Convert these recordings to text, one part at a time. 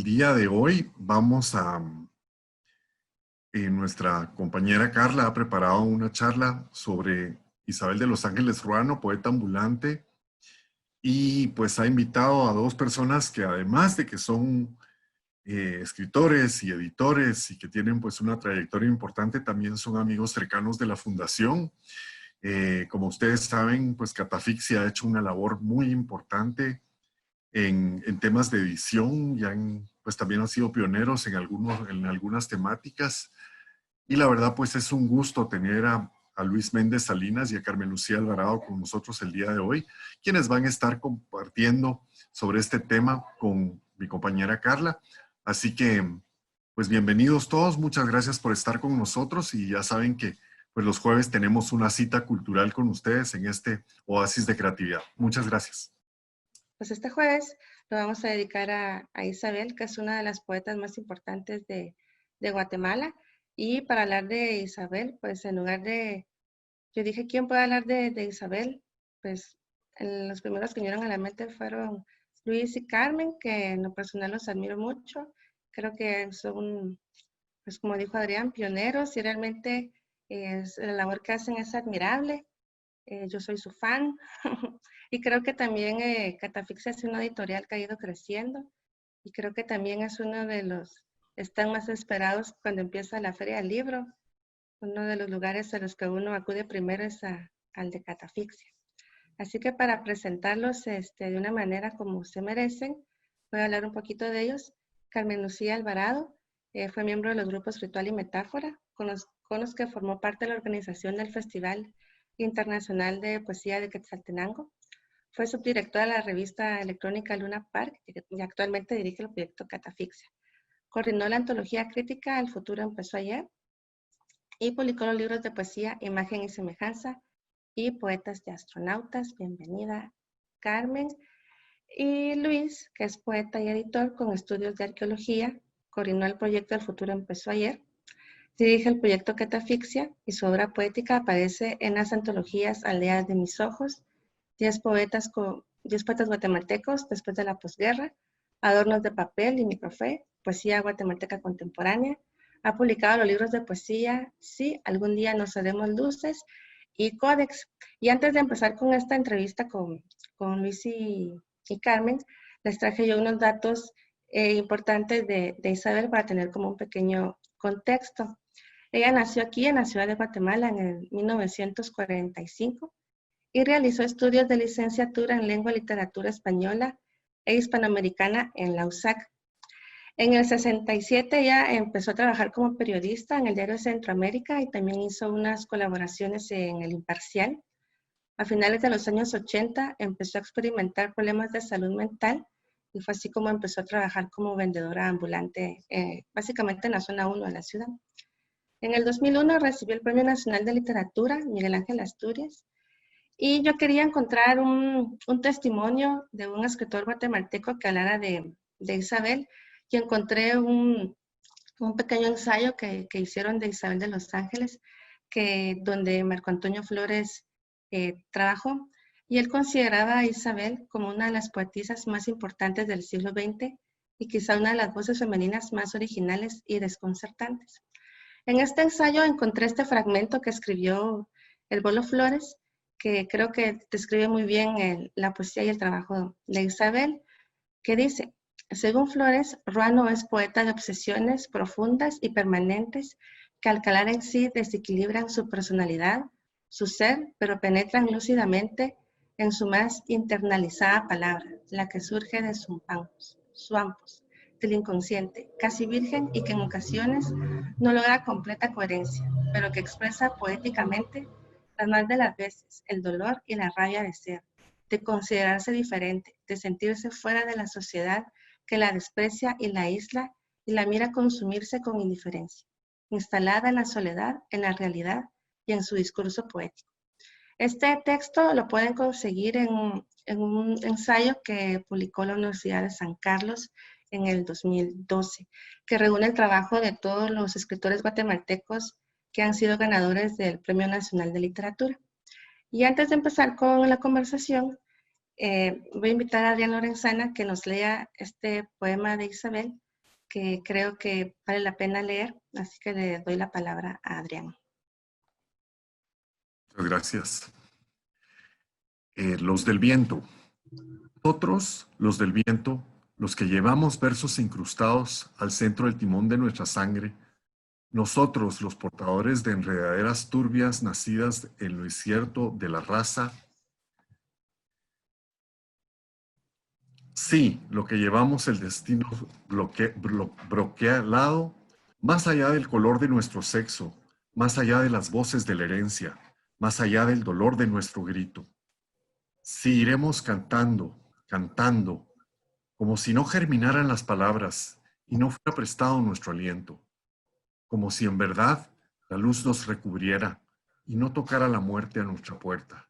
día de hoy nuestra compañera Carla ha preparado una charla sobre Isabel de los Ángeles Ruano, poeta ambulante, y pues ha invitado a dos personas que además de que son escritores y editores y que tienen pues una trayectoria importante, también son amigos cercanos de la Fundación. Como ustedes saben, pues Catafixia ha hecho una labor muy importante en temas de edición, pues también han sido pioneros en algunas temáticas. Y la verdad, pues es un gusto tener a Luis Méndez Salinas y a Carmen Lucía Alvarado con nosotros el día de hoy, quienes van a estar compartiendo sobre este tema con mi compañera Carla. Así que, pues bienvenidos todos, muchas gracias por estar con nosotros y ya saben que pues los jueves tenemos una cita cultural con ustedes en este oasis de creatividad. Muchas gracias. Pues este jueves lo vamos a dedicar a Isabel, que es una de las poetas más importantes de Guatemala. Y para hablar de Isabel, pues en lugar de, yo dije, ¿quién puede hablar de Isabel? Pues los primeros que vinieron a la mente fueron Luis y Carmen, que en lo personal los admiro mucho. Creo que son, pues como dijo Adrián, pioneros y realmente la labor que hacen es admirable. Yo soy su fan y creo que también Catafixia es una editorial que ha ido creciendo y creo que también es uno de los, están más esperados cuando empieza la Feria del Libro. Uno de los lugares a los que uno acude primero es al de Catafixia. Así que para presentarlos de una manera como se merecen, voy a hablar un poquito de ellos. Carmen Lucía Alvarado fue miembro de los grupos Ritual y Metáfora, con los que formó parte de la organización del Festival Internacional de Poesía de Quetzaltenango. Fue subdirectora de la revista electrónica Luna Park y actualmente dirige el proyecto Catafixia. Coordinó la antología crítica El futuro empezó ayer y publicó los libros de poesía Imagen y Semejanza y Poetas de Astronautas. Bienvenida, Carmen. Y Luis, que es poeta y editor con estudios de arqueología, coordinó el proyecto El futuro empezó ayer. Dirige el proyecto Catafixia y su obra poética aparece en las antologías Aldeas de mis ojos, 10 poetas guatemaltecos después de la posguerra, Adornos de papel y microfé, Poesía guatemalteca contemporánea. Ha publicado los libros de poesía Sí, algún día nos haremos luces y Códex. Y antes de empezar con esta entrevista con Luis y Carmen, les traje yo unos datos importantes de Isabel para tener como un pequeño contexto. Ella nació aquí en la ciudad de Guatemala en el 1945 y realizó estudios de licenciatura en Lengua y Literatura Española e Hispanoamericana en la USAC. En el 67 ella empezó a trabajar como periodista en el diario Centroamérica y también hizo unas colaboraciones en El Imparcial. A finales de los años 80 empezó a experimentar problemas de salud mental y fue así como empezó a trabajar como vendedora ambulante, básicamente en la zona 1 de la ciudad. En el 2001 recibió el Premio Nacional de Literatura Miguel Ángel Asturias y yo quería encontrar un testimonio de un escritor guatemalteco que hablara de Isabel y encontré un pequeño ensayo que hicieron de Isabel de los Ángeles, donde Marco Antonio Flores trabajó, y él consideraba a Isabel como una de las poetisas más importantes del siglo XX y quizá una de las voces femeninas más originales y desconcertantes. En este ensayo encontré este fragmento que escribió el Bolo Flores, que creo que describe muy bien la poesía y el trabajo de Isabel, que dice: según Flores, Ruano es poeta de obsesiones profundas y permanentes que al calar en sí desequilibran su personalidad, su ser, pero penetran lúcidamente en su más internalizada palabra, la que surge de suampos, del inconsciente, casi virgen y que en ocasiones no logra completa coherencia, pero que expresa poéticamente las más de las veces el dolor y la rabia de ser, de considerarse diferente, de sentirse fuera de la sociedad que la desprecia y la aísla y la mira consumirse con indiferencia, instalada en la soledad, en la realidad y en su discurso poético. Este texto lo pueden conseguir en un ensayo que publicó la Universidad de San Carlos en el 2012, que reúne el trabajo de todos los escritores guatemaltecos que han sido ganadores del Premio Nacional de Literatura. Y antes de empezar con la conversación, voy a invitar a Adrián Lorenzana que nos lea este poema de Isabel que creo que vale la pena leer, así que le doy la palabra a Adrián. Muchas gracias. Los del viento. Nosotros, los del viento, los que llevamos versos incrustados al centro del timón de nuestra sangre, nosotros, los portadores de enredaderas turbias nacidas en lo incierto de la raza, sí, lo que llevamos el destino bloqueado, más allá del color de nuestro sexo, más allá de las voces de la herencia, más allá del dolor de nuestro grito. Sí, iremos cantando, cantando, como si no germinaran las palabras y no fuera prestado nuestro aliento, como si en verdad la luz nos recubriera y no tocara la muerte a nuestra puerta.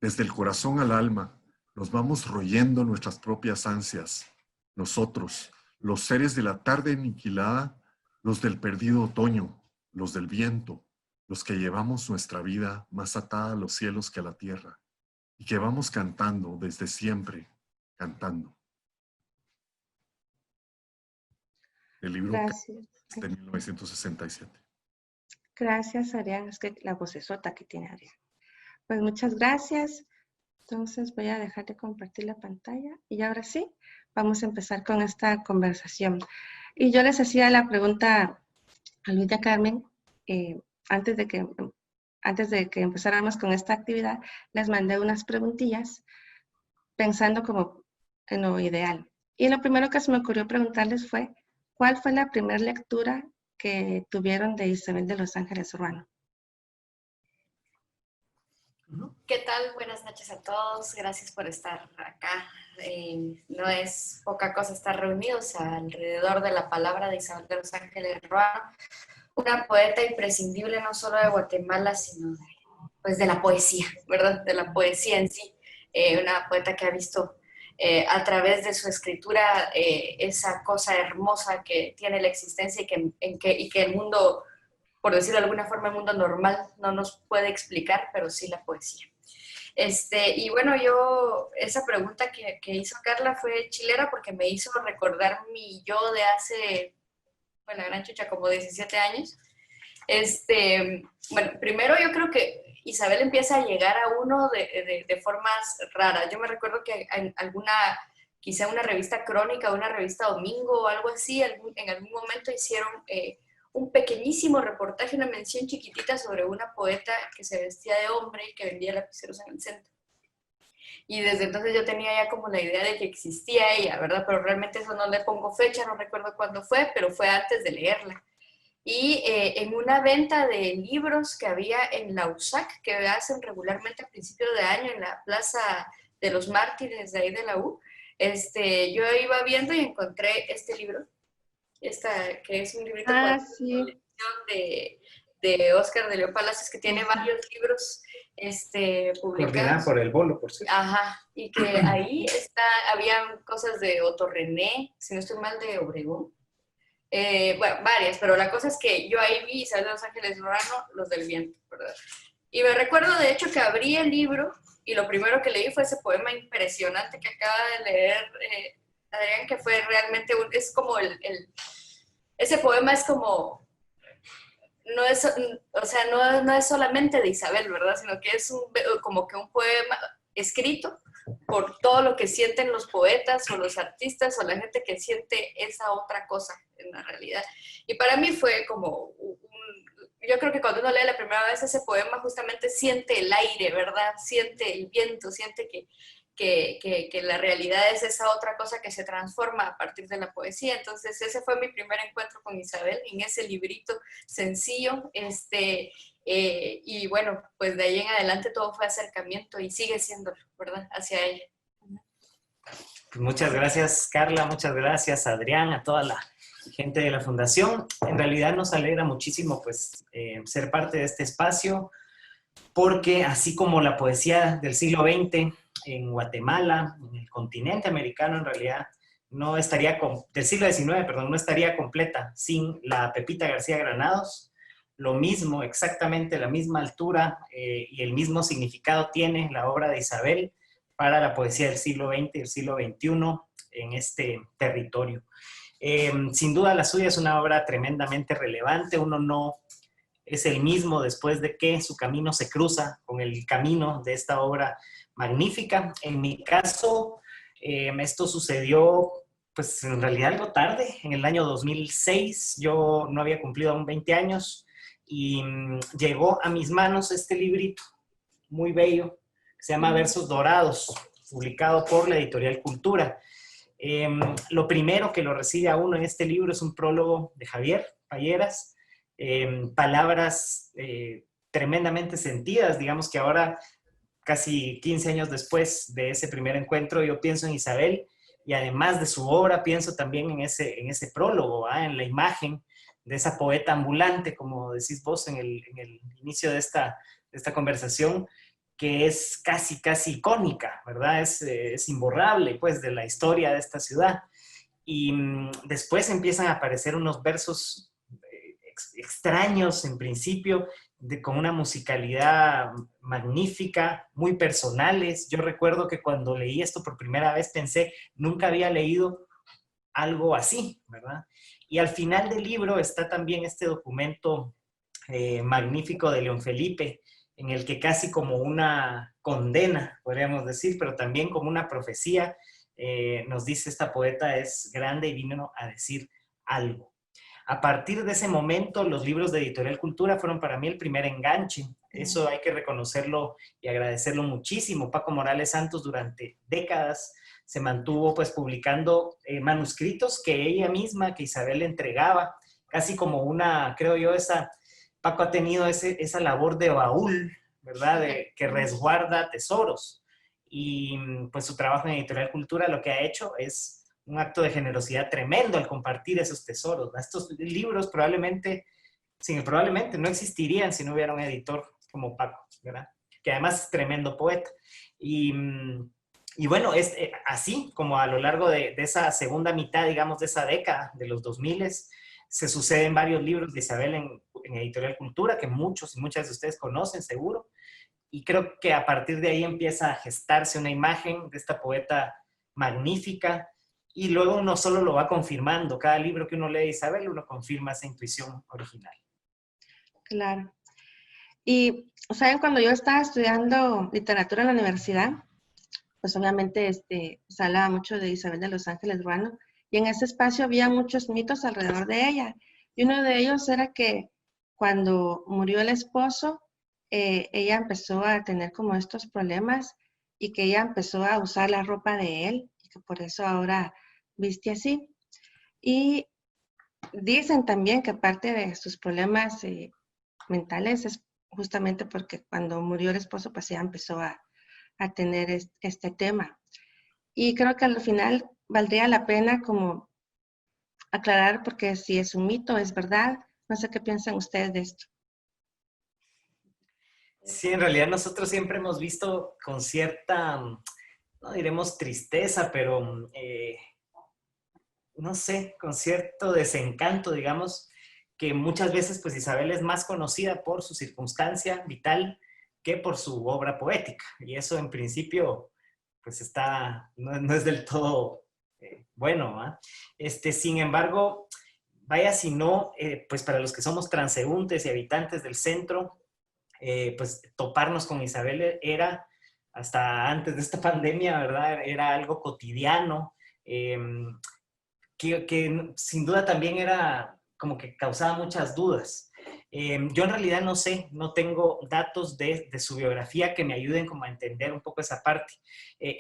Desde el corazón al alma, nos vamos royendo nuestras propias ansias. Nosotros, los seres de la tarde aniquilada, los del perdido otoño, los del viento, los que llevamos nuestra vida más atada a los cielos que a la tierra, y que vamos cantando desde siempre, cantando. El libro Gracias. de 1967. Gracias, Adrián. Es que la vocesota que tiene Adrián. Pues muchas gracias. Entonces voy a dejar de compartir la pantalla y ahora sí, vamos a empezar con esta conversación. Y yo les hacía la pregunta a Luis y a Carmen, antes de que empezáramos con esta actividad, les mandé unas preguntillas pensando como en lo ideal. Y lo primero que se me ocurrió preguntarles fue, ¿cuál fue la primera lectura que tuvieron de Isabel de los Ángeles Ruano? ¿Qué tal? Buenas noches a todos. Gracias por estar acá. No es poca cosa estar reunidos alrededor de la palabra de Isabel de los Ángeles Ruano, una poeta imprescindible no solo de Guatemala, sino pues de la poesía, ¿verdad? De la poesía en sí. Una poeta que ha visto a través de su escritura esa cosa hermosa que tiene la existencia y que el mundo, por decirlo de alguna forma, el mundo normal no nos puede explicar, pero sí la poesía. Y bueno, esa pregunta que hizo Carla fue chilera porque me hizo recordar mi yo de hace, bueno, gran chucha, como 17 años. Bueno, primero yo creo que Isabel empieza a llegar a uno de formas raras. Yo me recuerdo que en quizá una revista Crónica, una revista Domingo o algo así, en algún momento hicieron un pequeñísimo reportaje, una mención chiquitita sobre una poeta que se vestía de hombre y que vendía lapiceros en el centro. Y desde entonces yo tenía ya como la idea de que existía ella, ¿verdad? Pero realmente eso no le pongo fecha, no recuerdo cuándo fue, pero fue antes de leerla. Y en una venta de libros que había en la USAC, que hacen regularmente a principios de año en la Plaza de los Mártires de ahí de la U, yo iba viendo y encontré este libro, que es un librito Sí. de Óscar de León Palacios, que tiene varios libros publicados. Coordinada por el Bolo, por cierto. Ajá, y que ahí habían cosas de Otto René, si no estoy mal, de Obregón. Bueno, varias, pero la cosa es que yo ahí vi Isabel de los Ángeles Ruano, Los del Viento, ¿verdad? Y me recuerdo, de hecho, que abrí el libro y lo primero que leí fue ese poema impresionante que acaba de leer Adrián, que fue realmente, es como ese poema es como, no es, o sea, no es solamente de Isabel, ¿verdad? Sino que es como que un poema escrito por todo lo que sienten los poetas o los artistas o la gente que siente esa otra cosa en la realidad. Y para mí fue como yo creo que cuando uno lee la primera vez ese poema justamente siente el aire, ¿verdad? Siente el viento, siente que la realidad es esa otra cosa que se transforma a partir de la poesía. Entonces ese fue mi primer encuentro con Isabel, en ese librito sencillo, y bueno, pues de ahí en adelante todo fue acercamiento y sigue siendo, ¿verdad? Hacia ella. Muchas gracias, Carla, muchas gracias, Adrián, a toda la gente de la Fundación. En realidad nos alegra muchísimo pues, ser parte de este espacio, porque así como la poesía del siglo XX en Guatemala, en el continente americano en realidad, no estaría, del siglo XIX, perdón, no estaría completa sin la Pepita García Granados. Lo mismo, exactamente la misma altura y el mismo significado tiene la obra de Isabel para la poesía del siglo XX y el siglo XXI en este territorio. Sin duda la suya es una obra tremendamente relevante. Uno no es el mismo después de que su camino se cruza con el camino de esta obra magnífica. En mi caso, esto sucedió pues en realidad algo tarde, en el año 2006. Yo no había cumplido aún 20 años y llegó a mis manos este librito muy bello que se llama Versos Dorados, publicado por la editorial Cultura. Lo primero que lo recibe a uno en este libro es un prólogo de Javier Payeras, palabras tremendamente sentidas. Digamos que ahora, casi 15 años después de ese primer encuentro, yo pienso en Isabel y además de su obra pienso también en ese prólogo, en la imagen de esa poeta ambulante, como decís vos en el inicio de esta conversación, que es casi icónica, ¿verdad? Es imborrable, pues, de la historia de esta ciudad. Y después empiezan a aparecer unos versos extraños, en principio, con una musicalidad magnífica, muy personales. Yo recuerdo que cuando leí esto por primera vez pensé, nunca había leído algo así, ¿verdad? Y al final del libro está también este documento magnífico de León Felipe, en el que casi como una condena, podríamos decir, pero también como una profecía, nos dice esta poeta es grande y vino a decir algo. A partir de ese momento, los libros de Editorial Cultura fueron para mí el primer enganche. Eso hay que reconocerlo y agradecerlo muchísimo. Paco Morales Santos durante décadas se mantuvo pues publicando manuscritos que ella misma, que Isabel le entregaba, casi como una, creo yo, Paco ha tenido esa labor de baúl, ¿verdad? Que resguarda tesoros. Y pues su trabajo en Editorial Cultura lo que ha hecho es un acto de generosidad tremendo al compartir esos tesoros. Estos libros probablemente no existirían si no hubiera un editor como Paco, ¿verdad? Que además es tremendo poeta. Y bueno, es así como a lo largo de esa segunda mitad, digamos, de esa década, de los 2000, se suceden varios libros de Isabel en Editorial Cultura, que muchos y muchas de ustedes conocen seguro, y creo que a partir de ahí empieza a gestarse una imagen de esta poeta magnífica, y luego uno solo lo va confirmando. Cada libro que uno lee de Isabel, uno confirma esa intuición original. Claro. Y, ¿saben? Cuando yo estaba estudiando literatura en la universidad, pues obviamente se hablaba mucho de Isabel de los Ángeles Ruano, y en ese espacio había muchos mitos alrededor de ella. Y uno de ellos era que cuando murió el esposo, ella empezó a tener como estos problemas y que ella empezó a usar la ropa de él y que por eso ahora viste así. Y dicen también que aparte de sus problemas mentales es justamente porque cuando murió el esposo, pues ella empezó a tener este tema. Y creo que al final valdría la pena como aclarar, porque si es un mito, es verdad. No sé qué piensan ustedes de esto. Sí, en realidad nosotros siempre hemos visto con cierta, no diremos tristeza, pero no sé, con cierto desencanto, digamos, que muchas veces pues Isabel es más conocida por su circunstancia vital que por su obra poética. Y eso en principio pues no es del todo bueno, ¿eh? Sin embargo, vaya si no, pues para los que somos transeúntes y habitantes del centro, pues toparnos con Isabel era, hasta antes de esta pandemia, ¿verdad? Era algo cotidiano, que sin duda también era como que causaba muchas dudas. Yo en realidad no sé, no tengo datos de su biografía que me ayuden como a entender un poco esa parte.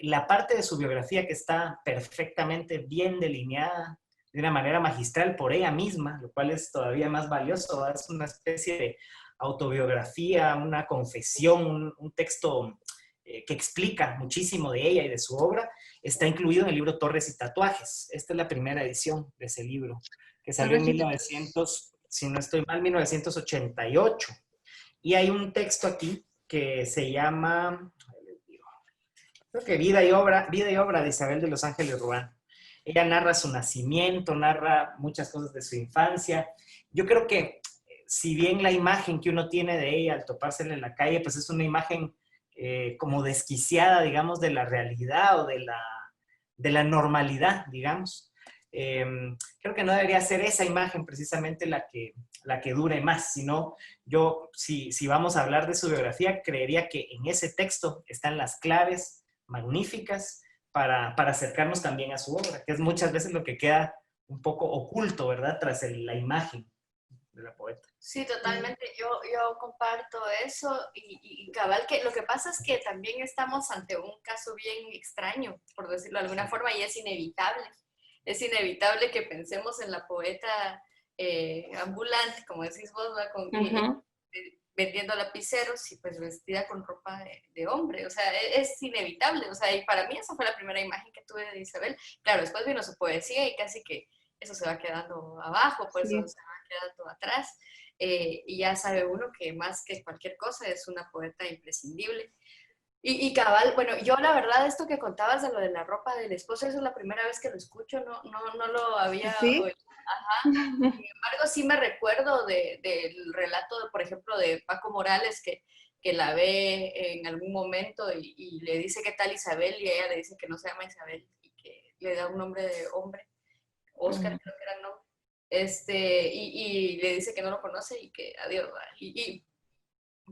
La parte de su biografía que está perfectamente bien delineada de una manera magistral por ella misma, lo cual es todavía más valioso, ¿verdad? Es una especie de autobiografía, una confesión, un texto que explica muchísimo de ella y de su obra. Está incluido en el libro Torres y Tatuajes. Esta es la primera edición de ese libro, que salió en 1900, si no estoy mal, 1988. Y hay un texto aquí que se llama, creo que Vida y obra de Isabel de los Ángeles Ruano. Ella narra su nacimiento, narra muchas cosas de su infancia. Yo creo que si bien la imagen que uno tiene de ella al topársela en la calle, pues es una imagen como desquiciada, digamos, de la realidad o de la normalidad, digamos. creo que no debería ser esa imagen precisamente la que dure más, sino yo, si vamos a hablar de su biografía, creería que en ese texto están las claves magníficas para acercarnos también a su obra, que es muchas veces lo que queda un poco oculto, ¿verdad? Tras la imagen de la poeta. Sí, totalmente. Yo comparto eso y cabal que lo que pasa es que también estamos ante un caso bien extraño, por decirlo de alguna forma, y es inevitable. Es inevitable que pensemos en la poeta ambulante, como decís vos, ¿verdad? Vendiendo lapiceros y pues vestida con ropa de hombre. O sea, es inevitable. O sea, y para mí esa fue la primera imagen que tuve de Isabel. Claro, después vino su poesía y casi que eso se va quedando abajo, pues Sí. eso se va quedando atrás. Y ya sabe uno que más que cualquier cosa es una poeta imprescindible. Y cabal, bueno, yo la verdad esto que contabas de lo de la ropa del esposo, eso es la primera vez que lo escucho, no lo había ¿Sí? oído. Ajá. Sin embargo, sí me recuerdo del relato, por ejemplo, de Paco Morales, que la ve en algún momento y le dice qué tal Isabel, y ella le dice que no se llama Isabel y que le da un nombre de hombre. Oscar creo que era el nombre, y le dice que no lo conoce y que adiós.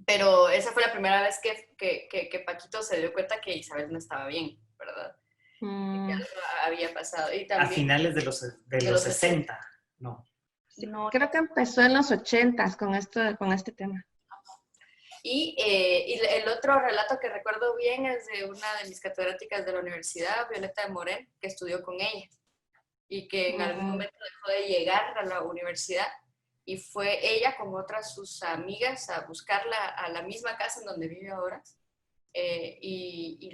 Pero esa fue la primera vez que Paquito se dio cuenta que Isabel no estaba bien, ¿verdad? Que algo había pasado. Y A también finales de los 60, ¿no? Sí, no. creo que empezó en los 80s con este tema. Y el otro relato que recuerdo bien es de una de mis catedráticas de la universidad, Violeta de Morén, que estudió con ella y que en algún momento dejó de llegar a la universidad y fue ella con otras sus amigas a buscarla a la misma casa en donde vive ahora y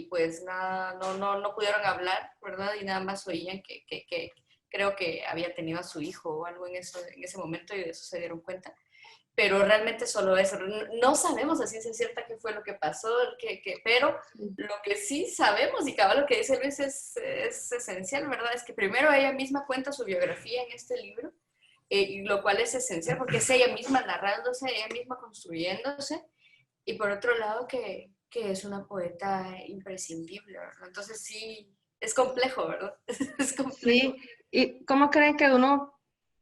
pues nada, no pudieron hablar, ¿verdad? Y nada más oían que creo que había tenido a su hijo o algo en ese momento y de eso se dieron cuenta. Pero realmente solo eso. No sabemos a ciencia cierta qué fue lo que pasó, pero lo que sí sabemos, y cabal lo que dice Luis es esencial, ¿verdad? Es que primero ella misma cuenta su biografía en este libro, lo cual es esencial porque es ella misma narrándose, ella misma construyéndose, y por otro lado que es una poeta imprescindible, ¿verdad? Entonces sí, es complejo, ¿verdad? Es complejo. Sí, ¿y cómo creen que uno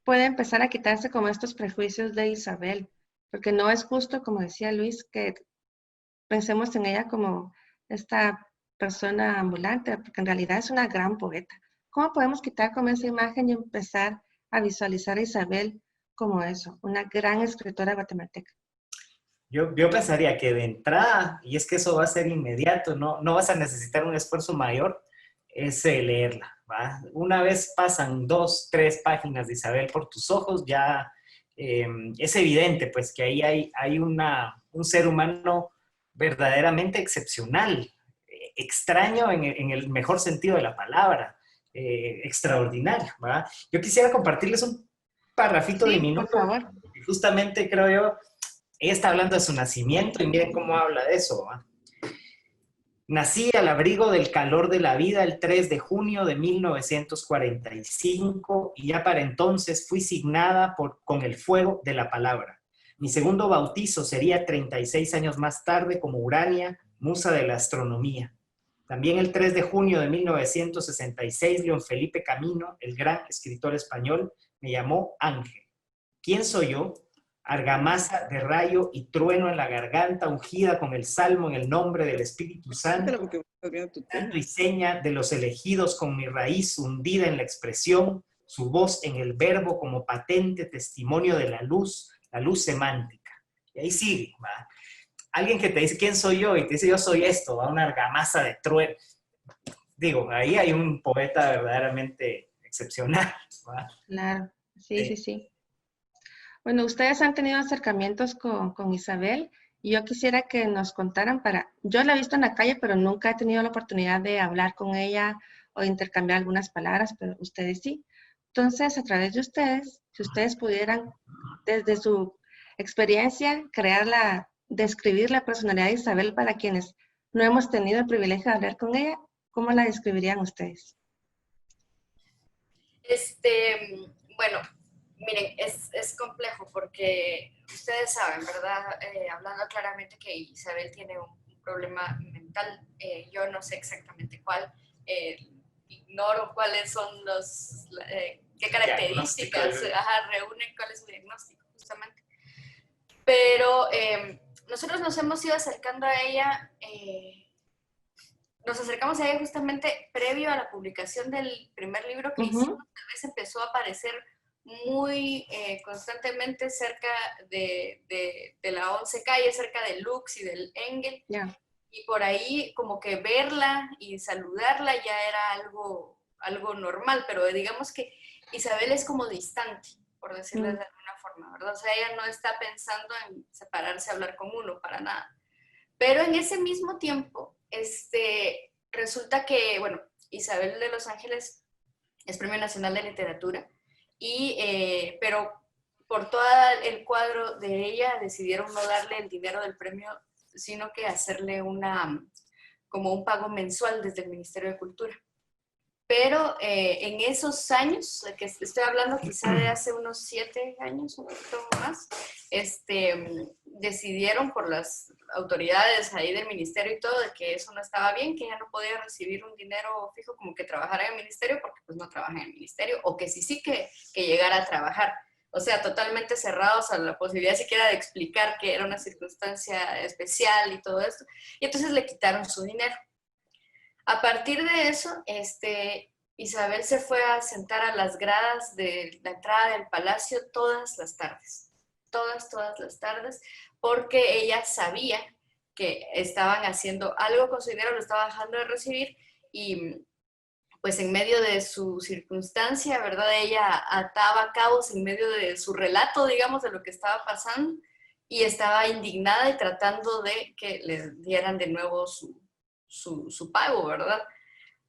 puede empezar a quitarse como estos prejuicios de Isabel? Porque no es justo, como decía Luis, que pensemos en ella como esta persona ambulante, porque en realidad es una gran poeta. ¿Cómo podemos quitar como esa imagen y empezar a visualizar a Isabel como eso, una gran escritora guatemalteca? Yo pensaría que de entrada, y es que eso va a ser inmediato, no vas a necesitar un esfuerzo mayor, es leerla, ¿va? Una vez pasan 2, 3 páginas de Isabel por tus ojos, ya es evidente pues que ahí hay un ser humano verdaderamente excepcional, extraño en el mejor sentido de la palabra, extraordinario, ¿va? Yo quisiera compartirles un parrafito Sí, diminuto, por favor. que justamente creo yo, ella está hablando de su nacimiento y miren cómo habla de eso, ¿va? Nací al abrigo del calor de la vida el 3 de junio de 1945 y ya para entonces fui signada con el fuego de la palabra. Mi segundo bautizo sería 36 años más tarde como Urania, musa de la astronomía. También el 3 de junio de 1966, León Felipe Camino, el gran escritor español, me llamó Ángel. ¿Quién soy yo? Argamasa de rayo y trueno en la garganta, ungida con el salmo en el nombre del Espíritu Santo, canto y seña de los elegidos con mi raíz hundida en la expresión, su voz en el verbo como patente testimonio de la luz semántica. Y ahí sigue, ¿va? Alguien que te dice quién soy yo y te dice yo soy esto, ¿va? Una argamasa de trueno. Digo, ahí hay un poeta verdaderamente excepcional, ¿va? Claro, sí. Bueno, ustedes han tenido acercamientos con Isabel y yo quisiera que nos contaran yo la he visto en la calle, pero nunca he tenido la oportunidad de hablar con ella o intercambiar algunas palabras, pero ustedes sí. Entonces, a través de ustedes, si ustedes pudieran, desde su experiencia, describir la personalidad de Isabel para quienes no hemos tenido el privilegio de hablar con ella, ¿cómo la describirían ustedes? Bueno, miren, es complejo porque ustedes saben, ¿verdad? Hablando claramente que Isabel tiene un problema mental, yo no sé exactamente cuál, y ignoro cuáles son qué características reúnen, cuál es su diagnóstico, justamente. Pero nosotros nos hemos ido acercando a ella, nos acercamos a ella justamente previo a la publicación del primer libro que hicimos. Tal vez empezó a aparecer muy constantemente cerca de la 11 calle, cerca del Lux y del Engel. Yeah. Y por ahí como que verla y saludarla ya era algo normal, pero digamos que Isabel es como distante, por decirlo de alguna forma, ¿verdad? O sea, ella no está pensando en separarse a hablar con uno, para nada. Pero en ese mismo tiempo, resulta que, bueno, Isabel de Los Ángeles es Premio Nacional de Literatura, pero por todo el cuadro de ella decidieron no darle el dinero del premio, sino que hacerle como un pago mensual desde el Ministerio de Cultura. Pero en esos años, que estoy hablando quizá de hace unos 7 años, un poquito más, decidieron por las autoridades ahí del ministerio y todo, de que eso no estaba bien, que ella no podía recibir un dinero fijo como que trabajara en el ministerio, porque pues no trabaja en el ministerio, o que sí que llegara a trabajar. O sea, totalmente cerrados a la posibilidad siquiera de explicar que era una circunstancia especial y todo esto. Y entonces le quitaron su dinero. A partir de eso, Isabel se fue a sentar a las gradas de la entrada del palacio todas las tardes. Todas las tardes, porque ella sabía que estaban haciendo algo con su dinero, lo estaba dejando de recibir, y pues en medio de su circunstancia, ¿verdad? Ella ataba cabos en medio de su relato, digamos, de lo que estaba pasando, y estaba indignada y tratando de que le dieran de nuevo su pago, ¿verdad?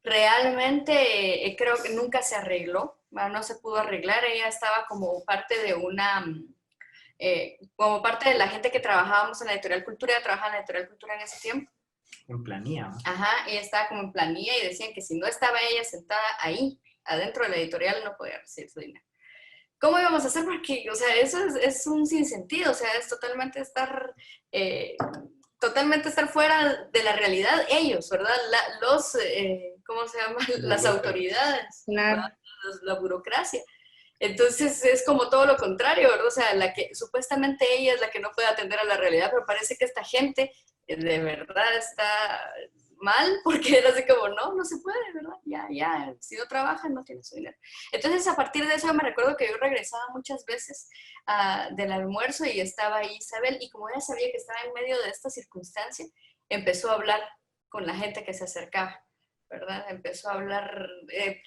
Realmente creo que nunca se arregló, no se pudo arreglar. Ella estaba como parte de como parte de la gente que trabajábamos en la Editorial Cultura. Ella trabajaba en la Editorial Cultura en ese tiempo. En planilla, ¿no? Ajá, ella estaba como en planilla y decían que si no estaba ella sentada ahí, adentro de la editorial, no podía recibir su dinero. ¿Cómo íbamos a hacer? Porque, o sea, eso es un sinsentido, o sea, es totalmente estar fuera de la realidad ellos, ¿verdad? ¿Cómo se llama? Las autoridades, Claro. la burocracia. Entonces es como todo lo contrario, ¿verdad? O sea, la que supuestamente ella es la que no puede atender a la realidad, pero parece que esta gente de verdad está mal, porque era así como, no se puede, ¿verdad? Ya, si no trabaja, no tiene su dinero. Entonces, a partir de eso, yo me recuerdo que yo regresaba muchas veces del almuerzo y estaba ahí Isabel, y como ella sabía que estaba en medio de esta circunstancia, empezó a hablar con la gente que se acercaba, ¿verdad? Empezó a hablar,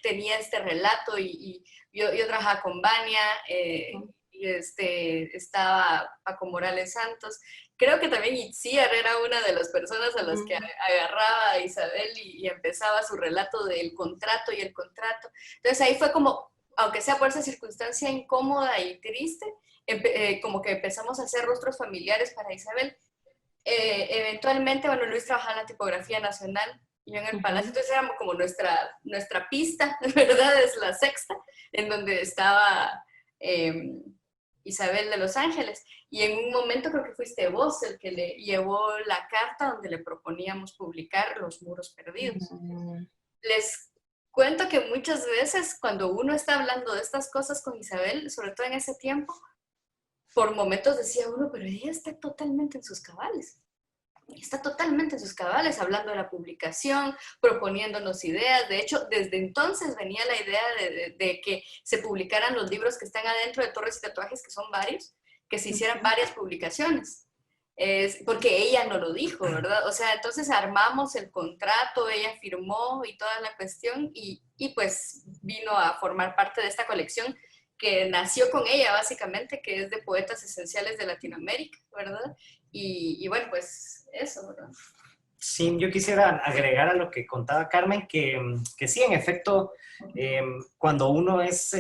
tenía este relato, y yo trabajaba con Vania, y estaba Paco Morales Santos. Creo que también Itziar era una de las personas a las que agarraba a Isabel y empezaba su relato del contrato y el contrato. Entonces ahí fue como, aunque sea por esa circunstancia incómoda y triste, como que empezamos a hacer rostros familiares para Isabel. Eventualmente, bueno, Luis trabajaba en la Tipografía Nacional y yo en el Palacio, entonces éramos como nuestra pista, ¿verdad? Es la sexta, en donde estaba Isabel de Los Ángeles. Y en un momento creo que fuiste vos el que le llevó la carta donde le proponíamos publicar Los Muros Perdidos. Les cuento que muchas veces cuando uno está hablando de estas cosas con Isabel, sobre todo en ese tiempo, por momentos decía uno, pero ella está totalmente en sus cabales. Está totalmente en sus cabales, hablando de la publicación, proponiéndonos ideas. De hecho, desde entonces venía la idea de que se publicaran los libros que están adentro de Torres y Tatuajes, que son varios, que se hicieran varias publicaciones. Porque ella no lo dijo, ¿verdad? O sea, entonces armamos el contrato, ella firmó y toda la cuestión, y pues vino a formar parte de esta colección que nació con ella, básicamente, que es de poetas esenciales de Latinoamérica, ¿verdad? Y bueno, pues eso, ¿verdad? Sí, yo quisiera agregar a lo que contaba Carmen, que sí, en efecto, cuando uno es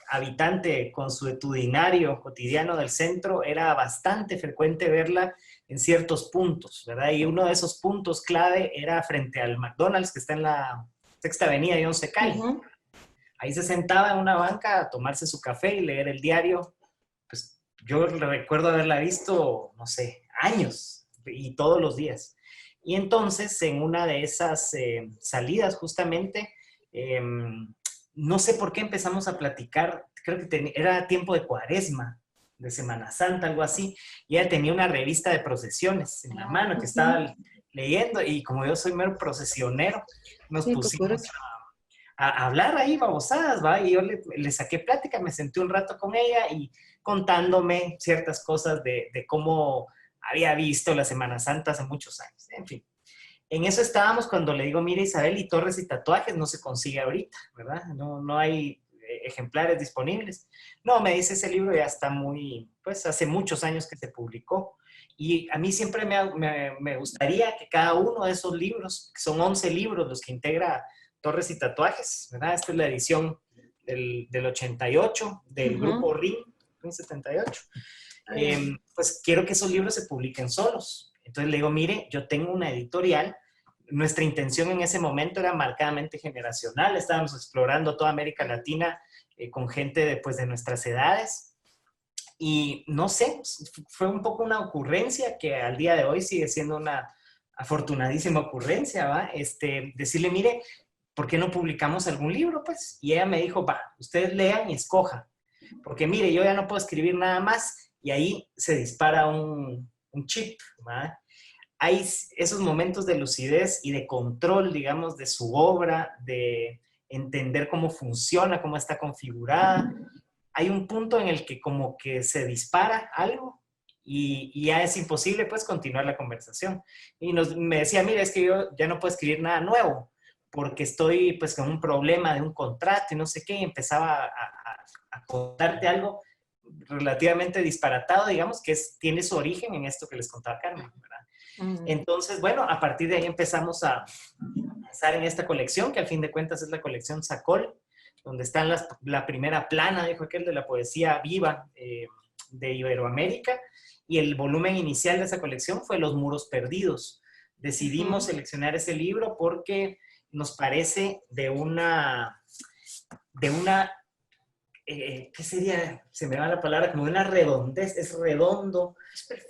habitante consuetudinario, cotidiano del centro, era bastante frecuente verla en ciertos puntos, ¿verdad? Y uno de esos puntos clave era frente al McDonald's, que está en la Sexta Avenida y 11 Calle. Ahí se sentaba en una banca a tomarse su café y leer el diario. Pues yo recuerdo haberla visto, no sé, años, y todos los días. Y entonces, en una de esas salidas, justamente, No sé por qué empezamos a platicar, creo que era tiempo de Cuaresma, de Semana Santa, algo así, y ella tenía una revista de procesiones en la mano que estaba leyendo, y como yo soy mero procesionero, nos pusimos a hablar ahí babosadas, ¿va? Y yo le saqué plática, me senté un rato con ella y contándome ciertas cosas de cómo había visto la Semana Santa hace muchos años, en fin. En eso estábamos cuando le digo, mira Isabel, y Torres y Tatuajes no se consigue ahorita, ¿verdad? No hay ejemplares disponibles. No, me dice, ese libro ya está muy, pues hace muchos años que se publicó. Y a mí siempre me gustaría que cada uno de esos libros, que son 11 libros los que integra Torres y Tatuajes, ¿verdad? Esta es la edición del 88, del grupo RIM 78. Pues quiero que esos libros se publiquen solos. Entonces le digo, mire, yo tengo una editorial. Nuestra intención en ese momento era marcadamente generacional. Estábamos explorando toda América Latina con gente de nuestras edades. Y no sé, fue un poco una ocurrencia que al día de hoy sigue siendo una afortunadísima ocurrencia, ¿va? Decirle, mire, ¿por qué no publicamos algún libro, pues? Y ella me dijo, va, ustedes lean y escojan. Porque mire, yo ya no puedo escribir nada más. Y ahí se dispara un chip, ¿va? Hay esos momentos de lucidez y de control, digamos, de su obra, de entender cómo funciona, cómo está configurada. Hay un punto en el que como que se dispara algo y ya es imposible, pues, continuar la conversación. Y me decía, mira, es que yo ya no puedo escribir nada nuevo porque estoy, pues, con un problema de un contrato y no sé qué, y empezaba a contarte algo relativamente disparatado, digamos, que tiene su origen en esto que les contaba Carmen, ¿verdad? Entonces, bueno, a partir de ahí empezamos a pensar en esta colección, que al fin de cuentas es la colección Sacol, donde están la primera plana, dijo aquel, de la poesía viva de Iberoamérica, y el volumen inicial de esa colección fue Los Muros Perdidos. Decidimos seleccionar ese libro porque nos parece de una ¿qué sería? Se me va la palabra, como de una redondez, es redondo,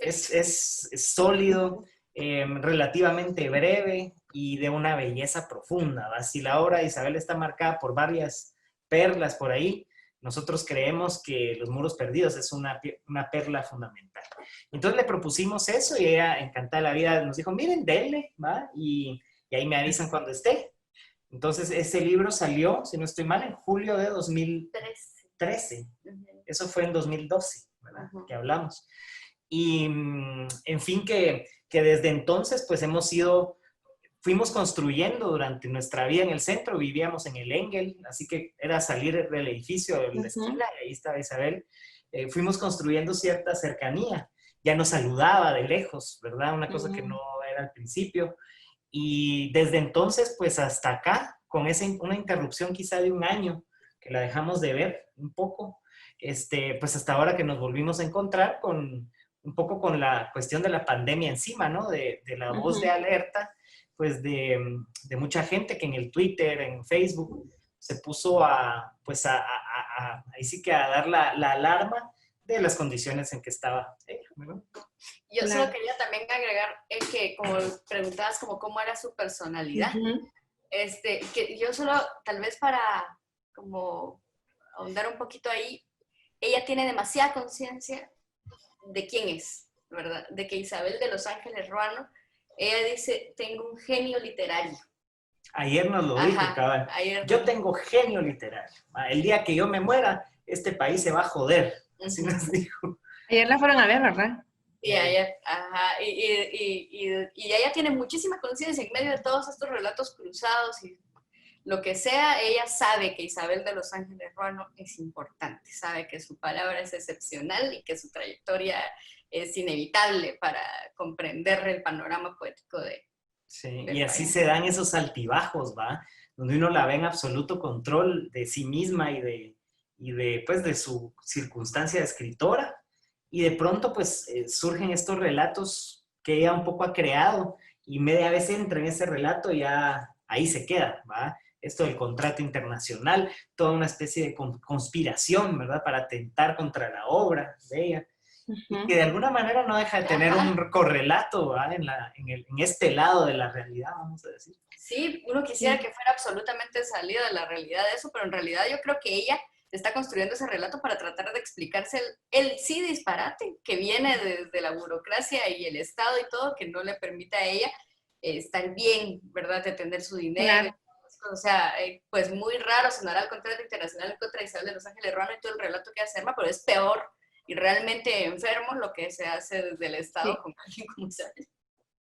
es sólido, relativamente breve y de una belleza profunda, ¿va? Si la obra de Isabel está marcada por varias perlas por ahí, nosotros creemos que Los Muros Perdidos es una perla fundamental. Entonces le propusimos eso y ella, encantada de la vida, nos dijo, miren, denle, ¿va? Y ahí me avisan cuando esté. Entonces ese libro salió, si no estoy mal, en julio de 2013. Eso fue en 2012, ¿verdad? Que hablamos. Y, en fin, que desde entonces, pues fuimos construyendo durante nuestra vida en el centro, vivíamos en el Engel, así que era salir del edificio de la esquina, y ahí estaba Isabel. Fuimos construyendo cierta cercanía, ya nos saludaba de lejos, ¿verdad? Una cosa que no era al principio. Y desde entonces, pues hasta acá, con una interrupción quizá de un año, que la dejamos de ver un poco, pues hasta ahora que nos volvimos a encontrar un poco con la cuestión de la pandemia encima, ¿no? De la voz de alerta, pues de mucha gente que en el Twitter, en Facebook, se puso ahí sí que a dar la alarma de las condiciones en que estaba ella, ¿no? Yo solo quería también agregar que, como preguntabas, como cómo era su personalidad, que yo solo, tal vez para como ahondar un poquito ahí, ella tiene demasiada conciencia de quién es, ¿verdad? De que Isabel de Los Ángeles Ruano, ella dice, tengo un genio literario. Ayer nos lo dijo, cabal. Yo tengo genio literario. El día que yo me muera, este país se va a joder. Así nos dijo. Ayer la fueron a ver, ¿verdad? Y ayer, y ella tiene muchísima conciencia en medio de todos estos relatos cruzados y lo que sea, ella sabe que Isabel de Los Ángeles Ruano es importante, sabe que su palabra es excepcional y que su trayectoria es inevitable para comprender el panorama poético de... Sí, y así se dan esos altibajos, ¿va? Donde uno la ve en absoluto control de sí misma y de su circunstancia de escritora, y de pronto pues surgen estos relatos que ella un poco ha creado, y media vez entra en ese relato y ya ahí se queda, ¿va? Esto del contrato internacional, toda una especie de conspiración, ¿verdad? Para atentar contra la obra de ella. Ujú. que de alguna manera no deja de tener un correlato, ¿va? En este lado de la realidad, vamos a decir. Sí, uno quisiera Sí. que fuera absolutamente salida de la realidad de eso, pero en realidad yo creo que ella está construyendo ese relato para tratar de explicarse el sí disparate que viene desde la burocracia y el Estado y todo, que no le permite a ella estar bien, ¿verdad? De tener su dinero. Claro. O sea, pues muy raro sonará el contrato internacional contra Isabel de Los Ángeles Ruano y todo el relato que hace Erma, pero es peor y realmente enfermo lo que se hace desde el Estado Sí. con alguien como Isabel.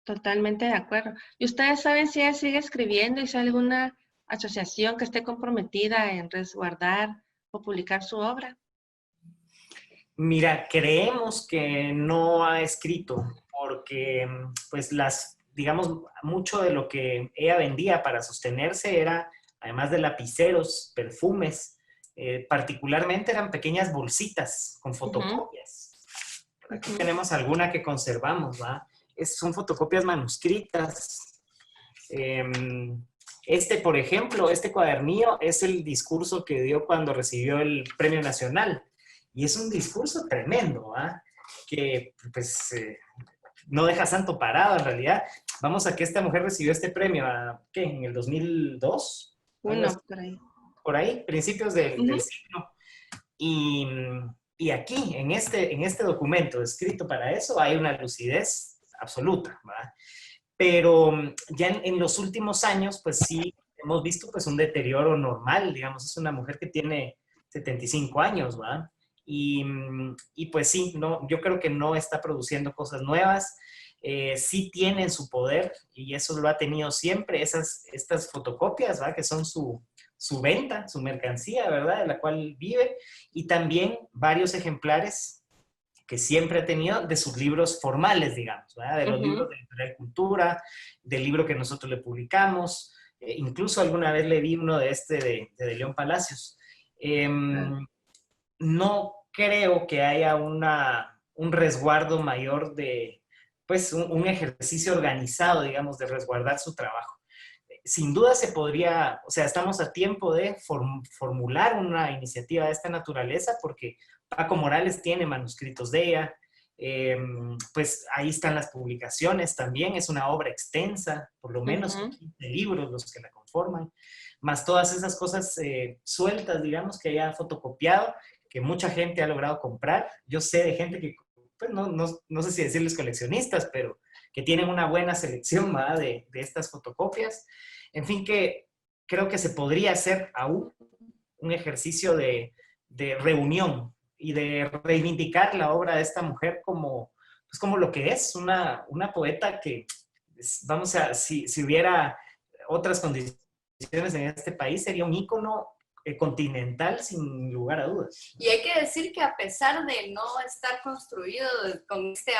Totalmente de acuerdo. ¿Y ustedes saben si ella sigue escribiendo y si hay alguna asociación que esté comprometida en resguardar o publicar su obra? Mira, creemos que no ha escrito porque, pues, digamos, mucho de lo que ella vendía para sostenerse era, además de lapiceros, perfumes, particularmente eran pequeñas bolsitas con fotocopias. Por aquí tenemos alguna que conservamos, ¿va? Son fotocopias manuscritas. Por ejemplo, este cuadernillo es el discurso que dio cuando recibió el Premio Nacional. Y es un discurso tremendo, ¿ah? Que pues no deja santo parado en realidad. Vamos a que esta mujer recibió este premio, ¿qué? ¿En el 2002? Por ahí. Por ahí, principios del siglo. Y aquí, en este documento escrito para eso, hay una lucidez absoluta, ¿verdad? Pero ya en los últimos años, pues sí, hemos visto pues un deterioro normal, digamos, es una mujer que tiene 75 años, ¿verdad? Y pues sí, no, yo creo que no está produciendo cosas nuevas, sí tiene su poder y eso lo ha tenido siempre, estas fotocopias, ¿verdad? Que son su venta, su mercancía, ¿verdad? De la cual vive, y también varios ejemplares que siempre ha tenido de sus libros formales, digamos, ¿verdad? De los libros de Editorial Cultura, del libro que nosotros le publicamos, incluso alguna vez le vi uno de León Palacios. No creo que haya un resguardo mayor pues un ejercicio organizado, digamos, de resguardar su trabajo. Sin duda se podría, o sea, estamos a tiempo de formular una iniciativa de esta naturaleza porque Paco Morales tiene manuscritos de ella, pues ahí están las publicaciones también, es una obra extensa, por lo menos 15 libros los que la conforman, más todas esas cosas sueltas, digamos, que ella ha fotocopiado, que mucha gente ha logrado comprar. Yo sé de gente que, pues no sé si decirles coleccionistas, pero que tienen una buena selección, ¿verdad? de estas fotocopias. En fin, que creo que se podría hacer aún un ejercicio de reunión y de reivindicar la obra de esta mujer como, pues como lo que es, una poeta que, vamos a, si hubiera otras condiciones en este país, sería un ícono continental sin lugar a dudas. Y hay que decir que a pesar de no estar construido con esta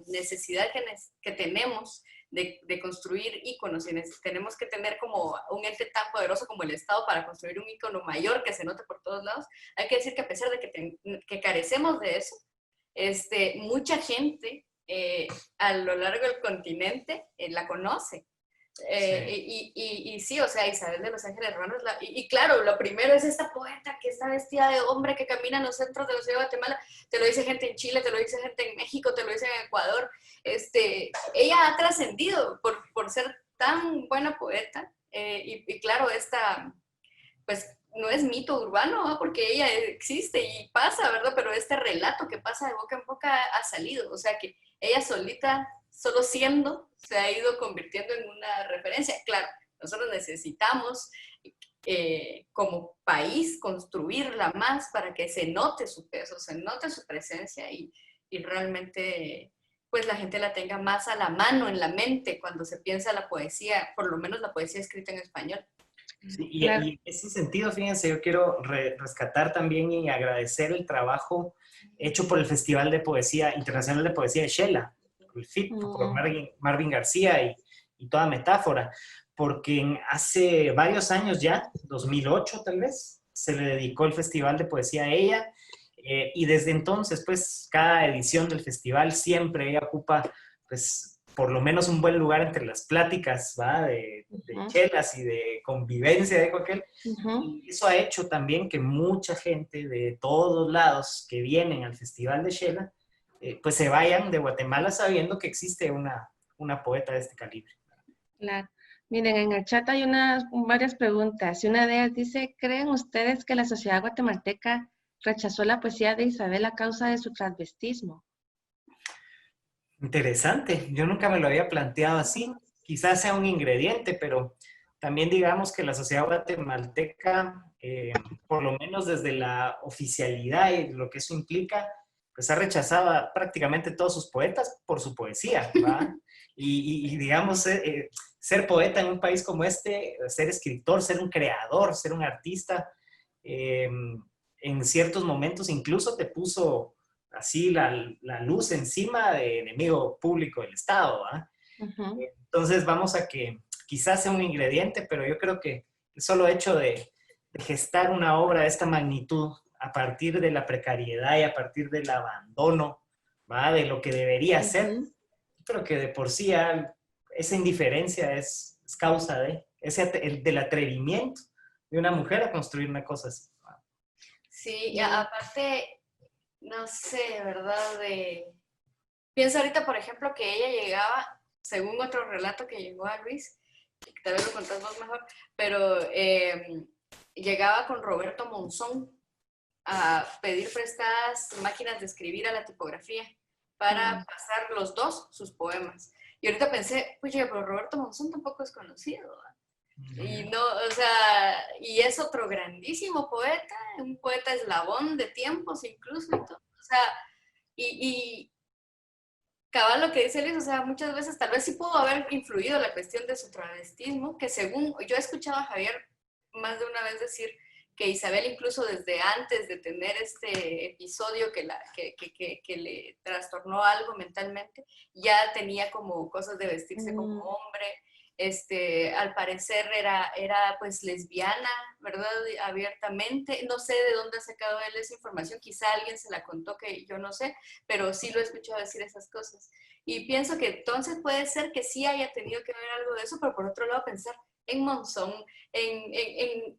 necesidad que tenemos de construir íconos, y tenemos que tener como un ente tan poderoso como el Estado para construir un ícono mayor que se note por todos lados, hay que decir que a pesar de que carecemos de eso, mucha gente a lo largo del continente la conoce. Sí. Y sí, o sea, Isabel de Los Ángeles Ruano y claro, lo primero es esta poeta que está vestida de hombre que camina en los centros de la ciudad de Guatemala, te lo dice gente en Chile, te lo dice gente en México, te lo dice en Ecuador. Ella ha trascendido por ser tan buena poeta y claro, pues no es mito urbano, ¿no? Porque ella existe y pasa, ¿verdad? Pero este relato que pasa de boca en boca ha salido, o sea que ella solita, solo siendo, se ha ido convirtiendo en una referencia. Claro, nosotros necesitamos como país construirla más para que se note su peso, se note su presencia y realmente pues la gente la tenga más a la mano, en la mente, cuando se piensa la poesía, por lo menos la poesía escrita en español. Sí, y en ese sentido, fíjense, yo quiero rescatar también y agradecer el trabajo hecho por el Festival de Poesía Internacional de Poesía de Shela, el FIP, por Marvin García y toda Metáfora, porque hace varios años ya, 2008 tal vez, se le dedicó el Festival de Poesía a ella, y desde entonces, pues, cada edición del festival siempre ella ocupa, pues, por lo menos un buen lugar entre las pláticas, ¿va? De chelas y de convivencia de cualquier. Y eso ha hecho también que mucha gente de todos lados que vienen al Festival de Shela pues se vayan de Guatemala sabiendo que existe una poeta de este calibre. Claro. Miren, en el chat hay varias preguntas y una de ellas dice, ¿creen ustedes que la sociedad guatemalteca rechazó la poesía de Isabel a causa de su transvestismo? Interesante, yo nunca me lo había planteado así. Quizás sea un ingrediente, pero también digamos que la sociedad guatemalteca, por lo menos desde la oficialidad y lo que eso implica, pues ha rechazado a prácticamente todos sus poetas por su poesía, ¿va? Y digamos, ser poeta en un país como este, ser escritor, ser un creador, ser un artista, en ciertos momentos incluso te puso así la luz encima de enemigo público del Estado, ¿va? Entonces vamos a que quizás sea un ingrediente, pero yo creo que el solo hecho de gestar una obra de esta magnitud a partir de la precariedad y a partir del abandono, ¿va? De lo que debería ser, yo creo que de por sí esa indiferencia es causa del atrevimiento de una mujer a construir una cosa así. Sí, y aparte, no sé, ¿verdad? Pienso ahorita, por ejemplo, que ella llegaba, según otro relato que llegó a Luis, que tal vez lo contás vos mejor, pero llegaba con Roberto Monzón a pedir prestadas máquinas de escribir a la tipografía para pasar los dos sus poemas. Y ahorita pensé, oye, pero Roberto Monzón tampoco es conocido, ¿verdad? Y no, o sea, y es otro grandísimo poeta, un poeta eslabón de tiempos incluso, y todo. O sea, y cabal lo que dice Luis, o sea, muchas veces tal vez sí pudo haber influido la cuestión de su travestismo, que según, yo he escuchado a Javier más de una vez decir que Isabel incluso desde antes de tener este episodio que le trastornó algo mentalmente, ya tenía como cosas de vestirse como hombre, al parecer era pues lesbiana, ¿verdad? Abiertamente. No sé de dónde ha sacado él esa información, quizá alguien se la contó que yo no sé, pero sí lo he escuchado decir esas cosas. Y pienso que entonces puede ser que sí haya tenido que ver algo de eso, pero por otro lado pensar en Monzón,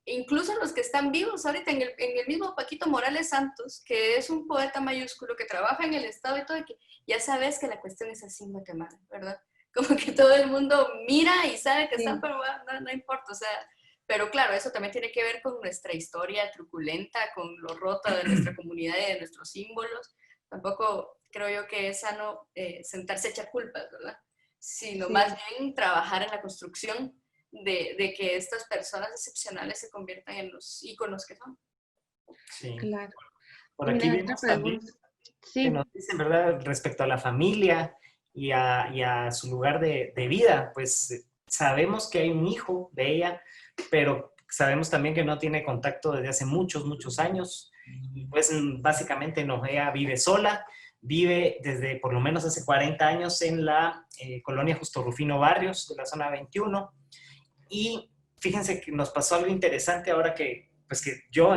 incluso en los que están vivos ahorita, en el mismo Paquito Morales Santos, que es un poeta mayúsculo que trabaja en el Estado y todo, y que ya sabes que la cuestión es así en Guatemala, ¿verdad? Como que todo el mundo mira y sabe que están, pero no importa, o sea, pero claro, eso también tiene que ver con nuestra historia truculenta, con lo rota de nuestra comunidad y de nuestros símbolos. Tampoco creo yo que es sano sentarse a echar culpas, ¿verdad? Sino más bien trabajar en la construcción de que estas personas excepcionales se conviertan en los íconos que son. Sí. Claro. Por aquí vimos también que nos dicen, ¿verdad? Respecto a la familia y a su lugar de vida, pues sabemos que hay un hijo de ella, pero sabemos también que no tiene contacto desde hace muchos, muchos años. Y pues básicamente ella vive sola, vive desde por lo menos hace 40 años en la colonia Justo Rufino Barrios, de la zona 21. Y fíjense que nos pasó algo interesante ahora que yo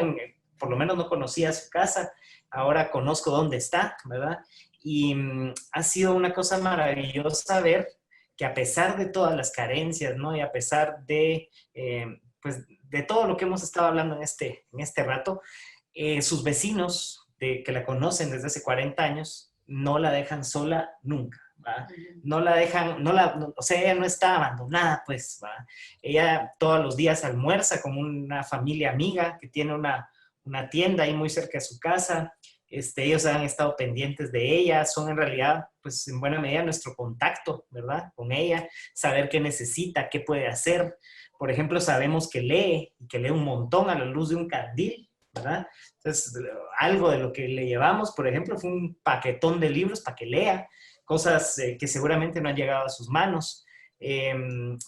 por lo menos no conocía su casa, ahora conozco dónde está, ¿verdad? Y ha sido una cosa maravillosa ver que a pesar de todas las carencias, ¿no? Y a pesar de, pues, de todo lo que hemos estado hablando en este rato, sus vecinos que la conocen desde hace 40 años no la dejan sola nunca. ¿Va? No la dejan, o sea, ella no está abandonada, pues, ¿va? Ella todos los días almuerza con una familia amiga que tiene una tienda ahí muy cerca de su casa. Ellos han estado pendientes de ella, son en realidad, pues, en buena medida nuestro contacto, ¿verdad? Con ella, saber qué necesita, qué puede hacer. Por ejemplo, sabemos que lee, y que lee un montón a la luz de un candil, ¿verdad? Entonces, algo de lo que le llevamos, por ejemplo, fue un paquetón de libros para que lea, cosas que seguramente no han llegado a sus manos.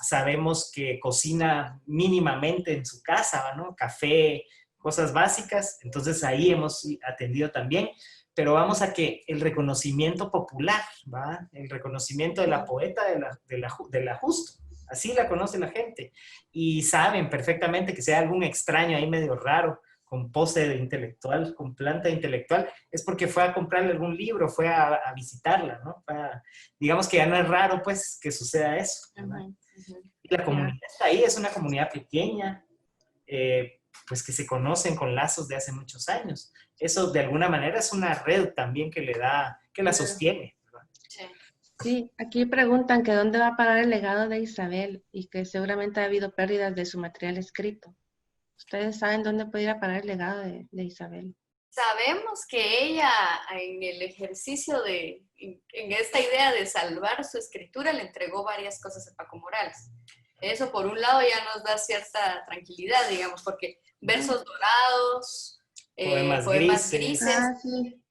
Sabemos que cocina mínimamente en su casa, ¿no? Café, cosas básicas, entonces ahí hemos atendido también, pero vamos a que el reconocimiento popular, ¿va? El reconocimiento de la poeta de la Justo, así la conoce la gente, y saben perfectamente que sea algún extraño ahí medio raro, con pose de intelectual, con planta intelectual, es porque fue a comprarle algún libro, fue a visitarla, ¿no? Digamos que ya no es raro, pues, que suceda eso, ¿verdad? Y la comunidad está ahí, es una comunidad pequeña, pues que se conocen con lazos de hace muchos años. Eso de alguna manera es una red también que le da, que la sostiene, ¿verdad? Sí. Sí, aquí preguntan que dónde va a parar el legado de Isabel y que seguramente ha habido pérdidas de su material escrito. ¿Ustedes saben dónde puede ir a parar el legado de Isabel? Sabemos que ella, en el ejercicio en esta idea de salvar su escritura, le entregó varias cosas a Paco Morales. Eso, por un lado, ya nos da cierta tranquilidad, digamos, porque versos dorados, Poemas grises, Ah, sí.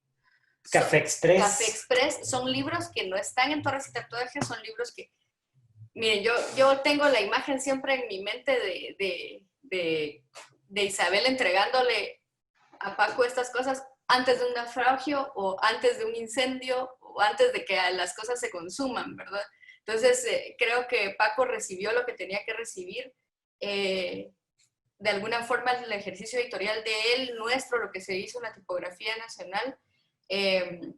Café Express. Café Express, son libros que no están en Torres y Tatuajes, son libros que, miren, yo tengo la imagen siempre en mi mente de Isabel entregándole a Paco estas cosas antes de un naufragio o antes de un incendio o antes de que las cosas se consuman, ¿verdad? Entonces, creo que Paco recibió lo que tenía que recibir. De alguna forma, el ejercicio editorial de él, nuestro, lo que se hizo en la tipografía nacional, de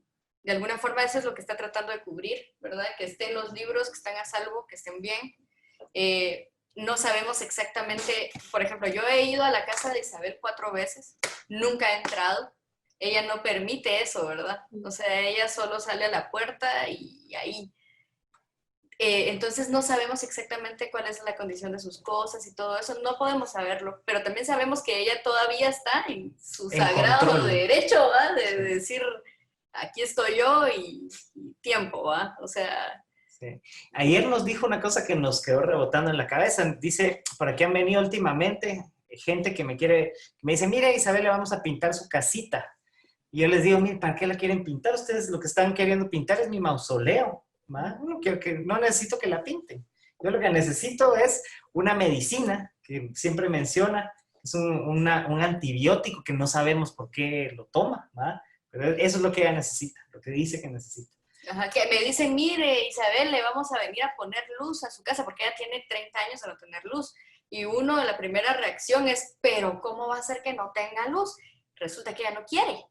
alguna forma eso es lo que está tratando de cubrir, ¿verdad? Que estén los libros, que están a salvo, que estén bien. No sabemos exactamente, por ejemplo, yo he ido a la casa de Isabel 4 veces, nunca he entrado. Ella no permite eso, ¿verdad? O sea, ella solo sale a la puerta y ahí. Entonces no sabemos exactamente cuál es la condición de sus cosas y todo eso, no podemos saberlo, pero también sabemos que ella todavía está en su sagrado control. Derecho, ¿va? De decir, aquí estoy yo y tiempo, ¿va? O sea... Sí. Ayer nos dijo una cosa que nos quedó rebotando en la cabeza. Dice, por aquí han venido últimamente gente que me dice, mire Isabel, le vamos a pintar su casita. Y yo les digo, mire, ¿para qué la quieren pintar? Ustedes lo que están queriendo pintar es mi mausoleo. No necesito que la pinten. Yo lo que necesito es una medicina que siempre menciona, es un antibiótico que no sabemos por qué lo toma, ¿va? Pero eso es lo que ella necesita, lo que dice que necesita. Ajá, que me dicen, mire Isabel, le vamos a venir a poner luz a su casa porque ella tiene 30 años de no tener luz. Y la primera reacción es, pero ¿cómo va a ser que no tenga luz? Resulta que ella no quiere.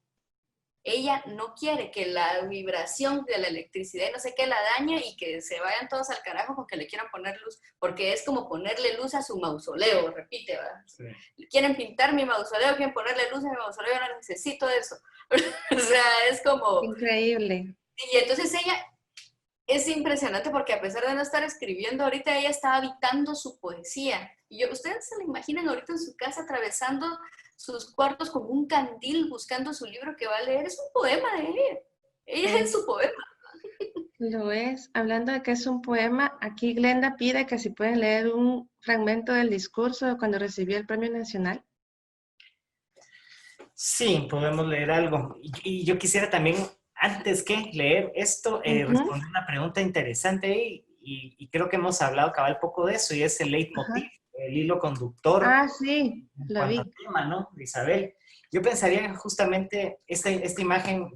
Ella no quiere que la vibración de la electricidad y no sé qué la dañe y que se vayan todos al carajo con que le quieran poner luz, porque es como ponerle luz a su mausoleo, repite, ¿verdad? Sí. Quieren pintar mi mausoleo, quieren ponerle luz a mi mausoleo, yo no necesito eso. O sea, es como... Increíble. Y entonces ella es impresionante porque a pesar de no estar escribiendo ahorita, ella está habitando su poesía. Y ustedes se la imaginan ahorita en su casa atravesando sus cuartos con un candil buscando su libro que va a leer. Es un poema de ella. Ella es su poema. Lo es. Hablando de que es un poema, aquí Glenda pide que si pueden leer un fragmento del discurso de cuando recibió el Premio Nacional. Sí, podemos leer algo. Y yo quisiera también, antes que leer esto, responder una pregunta interesante y creo que hemos hablado cabal poco de eso, y es el leitmotiv, el hilo conductor. Ah, sí, lo vi. Tema, ¿no? De Isabel. Yo pensaría justamente esta imagen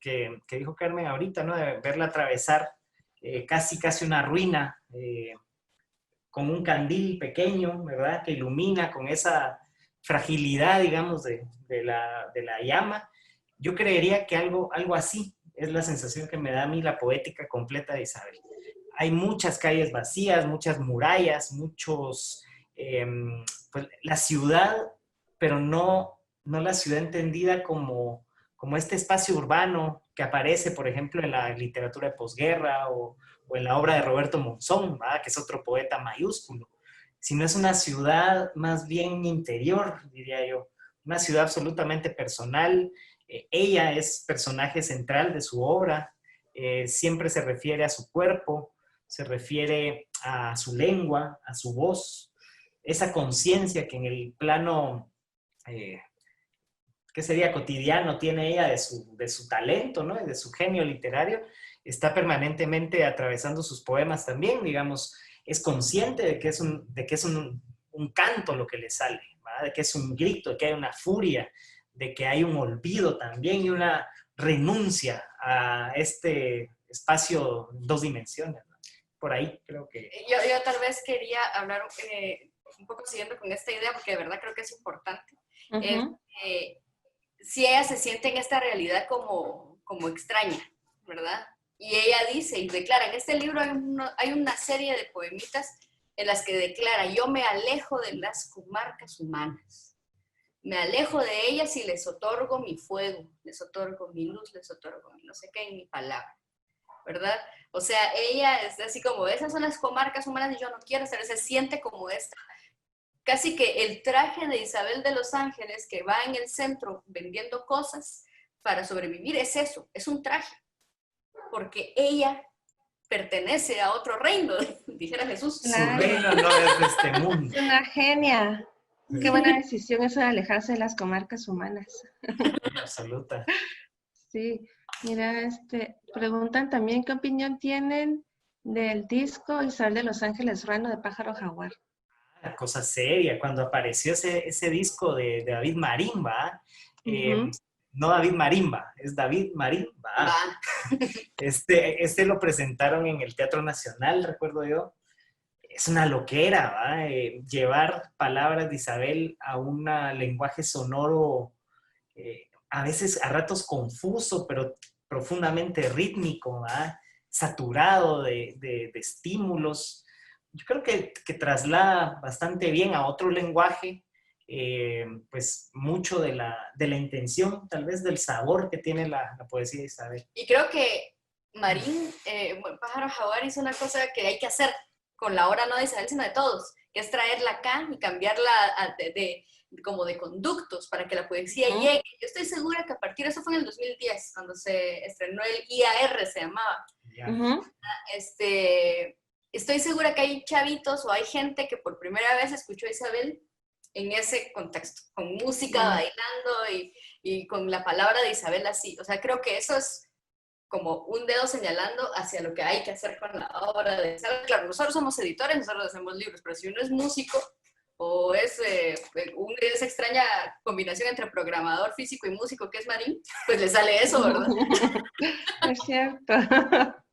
que dijo Carmen ahorita, ¿no? De verla atravesar casi una ruina con un candil pequeño, ¿verdad? Que ilumina con esa fragilidad, digamos, de la llama. Yo creería que algo así es la sensación que me da a mí la poética completa de Isabel. Hay muchas calles vacías, muchas murallas, pues, la ciudad, pero no la ciudad entendida como este espacio urbano que aparece, por ejemplo, en la literatura de posguerra o en la obra de Roberto Monzón, ¿verdad? Que es otro poeta mayúsculo, sino es una ciudad más bien interior, diría yo, una ciudad absolutamente personal. Ella es personaje central de su obra, siempre se refiere a su cuerpo, se refiere a su lengua, a su voz, esa conciencia que en el plano, ¿qué sería? Cotidiano tiene ella de su talento, ¿no? De su genio literario, está permanentemente atravesando sus poemas también, digamos, es consciente de que es un canto lo que le sale, ¿verdad? De que es un grito, de que hay una furia, de que hay un olvido también y una renuncia a este espacio en 2 dimensiones, ¿no? Por ahí creo que... Yo tal vez quería hablar un poco siguiendo con esta idea, porque de verdad creo que es importante. Si ella se siente en esta realidad como extraña, ¿verdad? Y ella dice y declara, en este libro hay una serie de poemitas en las que declara, yo me alejo de las comarcas humanas. me alejo de ellas y les otorgo mi fuego, les otorgo mi luz, les otorgo mi no sé qué en mi palabra, ¿verdad? O sea, ella es así como, esas son las comarcas humanas y yo no quiero estar, se siente como esta. Casi que el traje de Isabel de los Ángeles que va en el centro vendiendo cosas para sobrevivir es eso, es un traje, porque ella pertenece a otro reino, dijera Jesús. Su reino no es de este mundo. Es una genia. Qué buena decisión eso de alejarse de las comarcas humanas. Absoluta. Sí, mira, preguntan también qué opinión tienen del disco Isabel de los Ángeles Ruano de Pájaro Jaguar. Cosa seria, cuando apareció ese disco de David Marimba, no David Marimba, es David Marimba. Este lo presentaron en el Teatro Nacional, recuerdo yo. Es una loquera, ¿va? Llevar palabras de Isabel a un lenguaje sonoro, a veces a ratos confuso, pero profundamente rítmico, ¿va? Saturado de estímulos. Yo creo que traslada bastante bien a otro lenguaje, pues mucho de la intención, tal vez del sabor que tiene la poesía de Isabel. Y creo que Marín, Pájaro Jaguar, hizo una cosa que hay que hacer con la obra no de Isabel, sino de todos, que es traerla acá y cambiarla como de conductos para que la poesía llegue. Yo estoy segura que a partir de eso fue en el 2010, cuando se estrenó el IAR, se llamaba. Estoy segura que hay chavitos o hay gente que por primera vez escuchó a Isabel en ese contexto, con música, bailando y con la palabra de Isabel así. O sea, creo que eso es como un dedo señalando hacia lo que hay que hacer con la obra de Isabel. Claro, nosotros somos editores, nosotros hacemos libros, pero si uno es músico o es esa extraña combinación entre programador físico y músico que es Marín, pues le sale eso, ¿verdad? Es cierto.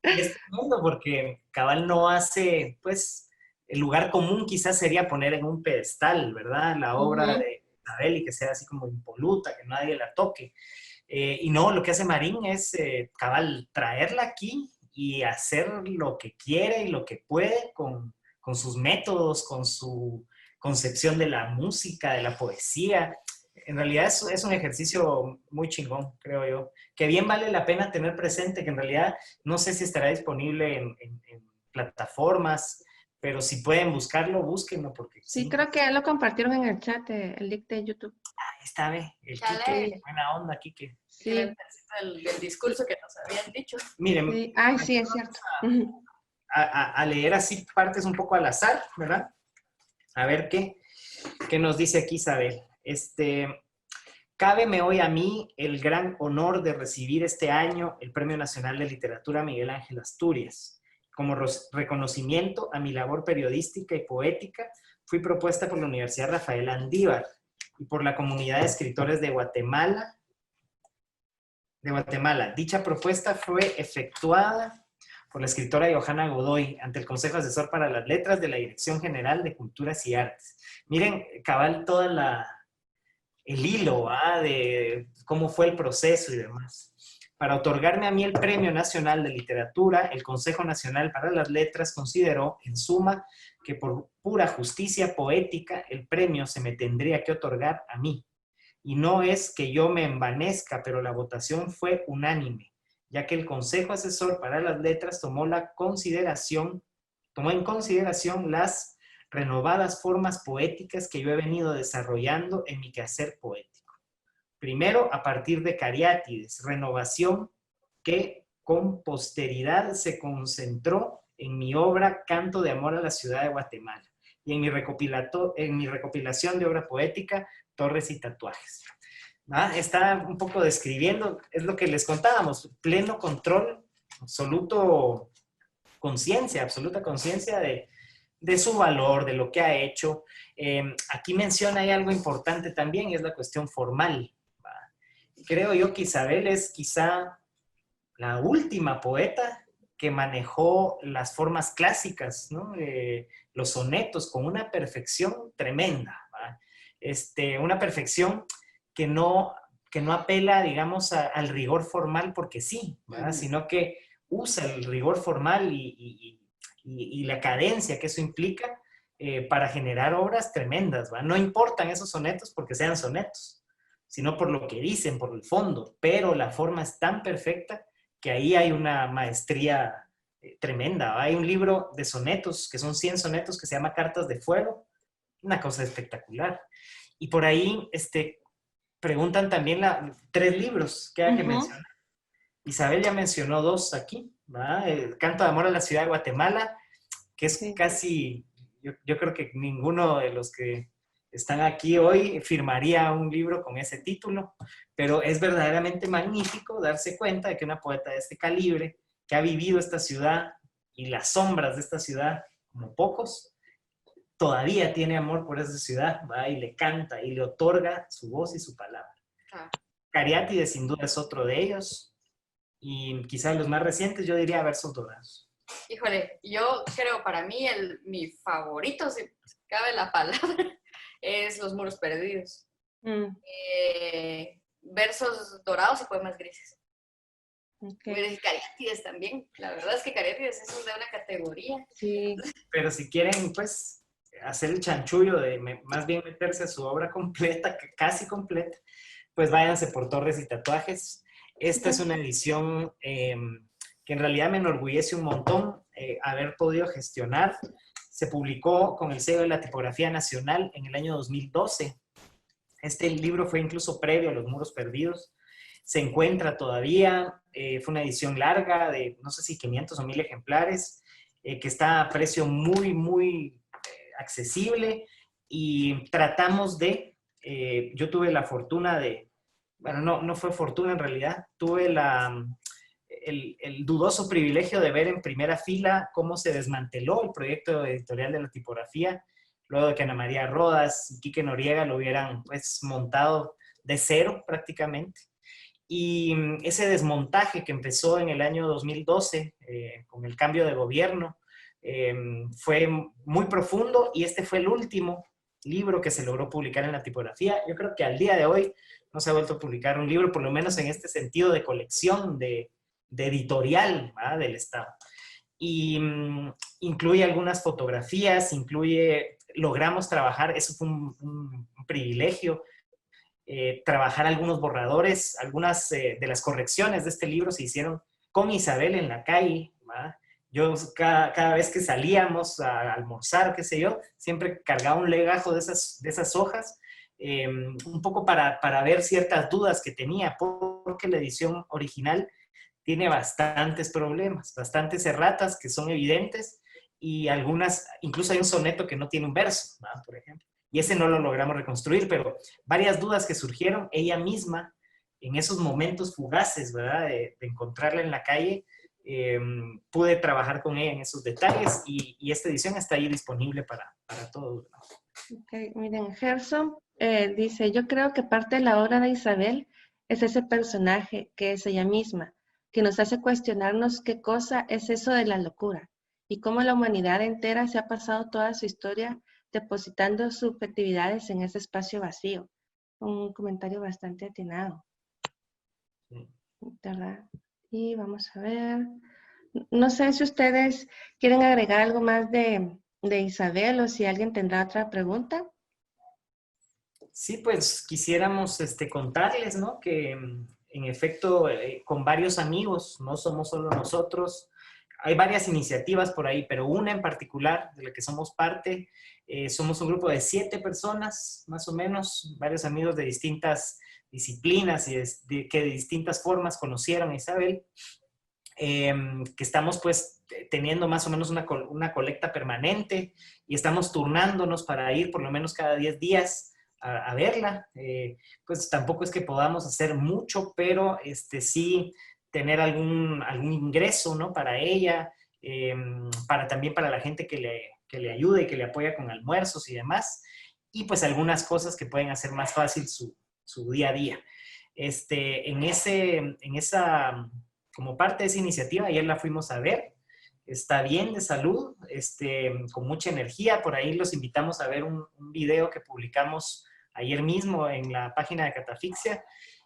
Es tremendo porque cabal no hace, pues, el lugar común quizás sería poner en un pedestal, ¿verdad? La obra de Isabel y que sea así como impoluta, que nadie la toque. Y no, lo que hace Marín es, cabal, traerla aquí y hacer lo que quiere y lo que puede con sus métodos, con su concepción de la música, de la poesía. En realidad es un ejercicio muy chingón, creo yo, que bien vale la pena tener presente, que en realidad no sé si estará disponible en plataformas, pero si pueden buscarlo, búsquenlo. Porque sí, creo que lo compartieron en el chat, el link de YouTube. Ahí está, ve, el Quique, buena onda, Quique. Sí. El discurso que nos habían dicho. Miren. Sí. Ay, sí, es cierto. A leer así partes un poco al azar, ¿verdad? A ver qué nos dice aquí Isabel. Cábeme hoy a mí el gran honor de recibir este año el Premio Nacional de Literatura Miguel Ángel Asturias. Como reconocimiento a mi labor periodística y poética, fui propuesta por la Universidad Rafael Andívar y por la Comunidad de Escritores de Guatemala. Dicha propuesta fue efectuada por la escritora Johanna Godoy ante el Consejo Asesor para las Letras de la Dirección General de Culturas y Artes. Miren, cabal, todo el hilo de cómo fue el proceso y demás. Para otorgarme a mí el Premio Nacional de Literatura, el Consejo Nacional para las Letras consideró, en suma, que por pura justicia poética el premio se me tendría que otorgar a mí. Y no es que yo me envanezca, pero la votación fue unánime, ya que el Consejo Asesor para las Letras tomó en consideración las renovadas formas poéticas que yo he venido desarrollando en mi quehacer poético. Primero, a partir de Cariátides, renovación que con posteridad se concentró en mi obra Canto de Amor a la Ciudad de Guatemala y en mi recopilación de obra poética Torres y Tatuajes. Está un poco describiendo, es lo que les contábamos, pleno control, absoluta conciencia de su valor, de lo que ha hecho. Aquí menciona ahí algo importante también, es la cuestión formal. Creo yo que Isabel es quizá la última poeta que manejó las formas clásicas, ¿no? Los sonetos con una perfección tremenda, ¿va? Una perfección que no apela, digamos, al rigor formal porque sí, ¿verdad? Sino que usa el rigor formal y la cadencia que eso implica para generar obras tremendas, ¿va? No importan esos sonetos porque sean sonetos, sino por lo que dicen, por el fondo, pero la forma es tan perfecta que ahí hay una maestría tremenda. Hay un libro de sonetos, que son 100 sonetos, que se llama Cartas de Fuego, una cosa espectacular. Y por ahí preguntan también 3 libros que hay que mencionar. Isabel ya mencionó 2 aquí, ¿va? El Canto de Amor a la Ciudad de Guatemala, que es casi, yo creo que ninguno de los que están aquí hoy firmaría un libro con ese título, pero es verdaderamente magnífico darse cuenta de que una poeta de este calibre, que ha vivido esta ciudad y las sombras de esta ciudad como pocos, todavía tiene amor por esa ciudad, ¿va? Y le canta y le otorga su voz y su palabra. Cariátides sin duda es otro de ellos, y quizás los más recientes yo diría Versos Dorados. Híjole, yo creo para mí mi favorito, si cabe la palabra, es Los Muros Perdidos. Versos Dorados y Poemas Grises. Cariátides también. La verdad es que Cariátides es de una categoría. Sí. Pero si quieren, pues, hacer el chanchullo de más bien meterse a su obra completa, casi completa, pues váyanse por Torres y Tatuajes. Esta es una edición que en realidad me enorgullece un montón haber podido gestionar. Se publicó con el sello de la Tipografía Nacional en el año 2012. Este libro fue incluso previo a Los Muros Perdidos. Se encuentra todavía, fue una edición larga de no sé si 500 o 1000 ejemplares, que está a precio muy, muy accesible, y tratamos de, yo tuve la fortuna de, bueno, no fue fortuna en realidad, tuve el dudoso privilegio de ver en primera fila cómo se desmanteló el proyecto editorial de la tipografía, luego de que Ana María Rodas y Quique Noriega lo hubieran pues montado de cero prácticamente. Y ese desmontaje que empezó en el año 2012 con el cambio de gobierno fue muy profundo, y este fue el último libro que se logró publicar en la tipografía. Yo creo que al día de hoy no se ha vuelto a publicar un libro, por lo menos en este sentido de colección, de editorial, ¿verdad?, del Estado. Y incluye algunas fotografías, logramos trabajar, eso fue un privilegio, trabajar algunos borradores, algunas de las correcciones de este libro se hicieron con Isabel en la calle, ¿verdad? Yo cada vez que salíamos a almorzar, qué sé yo, siempre cargaba un legajo de esas hojas, un poco para ver ciertas dudas que tenía, porque la edición original tiene bastantes problemas, bastantes erratas que son evidentes, y algunas, incluso hay un soneto que no tiene un verso, ¿verdad?, por ejemplo. Y ese no lo logramos reconstruir, pero varias dudas que surgieron, ella misma, en esos momentos fugaces, ¿verdad?, de encontrarla en la calle, pude trabajar con ella en esos detalles, y esta edición está ahí disponible para todos, ¿verdad? Ok, miren, Gerson dice, yo creo que parte de la obra de Isabel es ese personaje que es ella misma, que nos hace cuestionarnos qué cosa es eso de la locura y cómo la humanidad entera se ha pasado toda su historia depositando subjetividades en ese espacio vacío. Un comentario bastante atinado, ¿verdad? Y vamos a ver. No sé si ustedes quieren agregar algo más de Isabel, o si alguien tendrá otra pregunta. Sí, pues quisiéramos contarles, ¿no?, que en efecto con varios amigos, no somos solo nosotros, hay varias iniciativas por ahí, pero una en particular de la que somos parte, somos un grupo de 7 personas, más o menos, varios amigos de distintas disciplinas y que de distintas formas conocieron a Isabel, que estamos pues teniendo más o menos una colecta permanente, y estamos turnándonos para ir por lo menos cada 10 días a verla. Pues tampoco es que podamos hacer mucho, pero sí tener algún ingreso, ¿no?, para ella, también para la gente que le ayude y que le apoya con almuerzos y demás, y pues algunas cosas que pueden hacer más fácil su día a día. Como parte de esa iniciativa, ayer la fuimos a ver, está bien de salud, con mucha energía. Por ahí los invitamos a ver un video que publicamos ayer mismo en la página de Catafixia,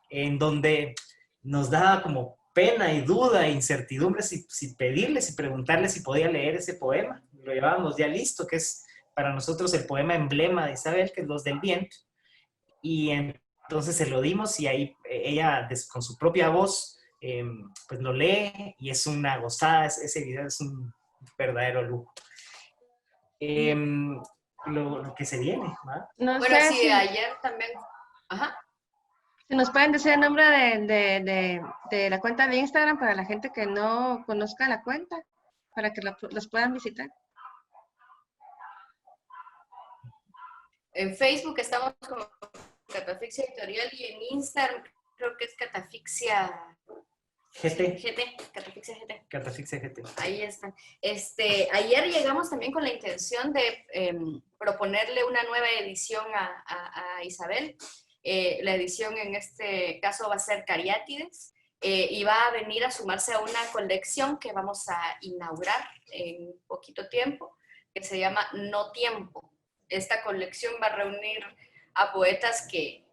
en donde nos daba como pena y duda e incertidumbre si pedirle, si preguntarle si podía leer ese poema. Lo llevábamos ya listo, que es para nosotros el poema emblema de Isabel, que es Los del Viento, y entonces se lo dimos y ahí ella con su propia voz pues lo lee y es una gozada, ese video es un verdadero lujo. Lo que se viene, ¿va? No Bueno, sé sí, si, ayer también. Ajá. si nos pueden decir el nombre de la cuenta de Instagram para la gente que no conozca la cuenta, para que los puedan visitar. En Facebook estamos como Catafixia Editorial y en Instagram creo que es Catafixia GT, Catafixia GT. Catafixia GT. Ahí están. Ayer llegamos también con la intención de proponerle una nueva edición a Isabel. La edición en este caso va a ser Cariátides y va a venir a sumarse a una colección que vamos a inaugurar en poquito tiempo, que se llama No Tiempo. Esta colección va a reunir a poetas que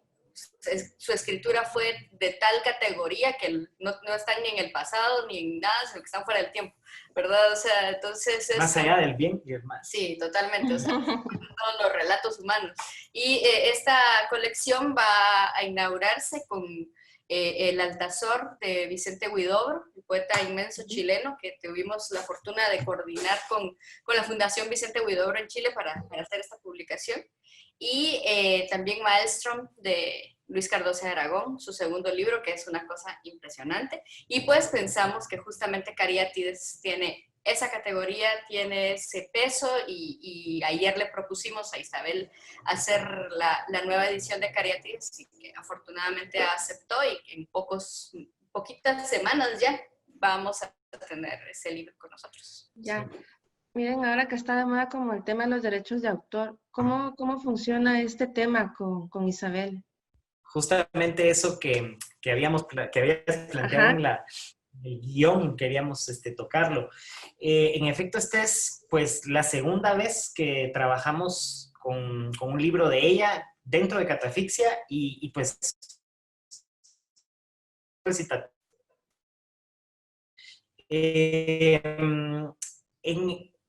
su escritura fue de tal categoría que no están ni en el pasado ni en nada, sino que están fuera del tiempo, ¿verdad? O sea, entonces... Más allá del bien y el mal. Sí, totalmente, o sea, todos los relatos humanos. Y esta colección va a inaugurarse con el Altazor de Vicente Huidobro, el poeta inmenso chileno que tuvimos la fortuna de coordinar con la Fundación Vicente Huidobro en Chile para hacer esta publicación. Y también Maelstrom de Luis Cardoso de Aragón, su segundo libro, que es una cosa impresionante. Y pues pensamos que justamente Cariátides tiene esa categoría, tiene ese peso y ayer le propusimos a Isabel hacer la nueva edición de Cariátides y que afortunadamente aceptó y en poquitas semanas ya vamos a tener ese libro con nosotros. Ya. Miren, ahora que está de moda como el tema de los derechos de autor, ¿cómo funciona este tema con Isabel? Justamente eso que habías planteado en el guión, queríamos tocarlo. En efecto, esta es pues la segunda vez que trabajamos con un libro de ella dentro de Catafixia y pues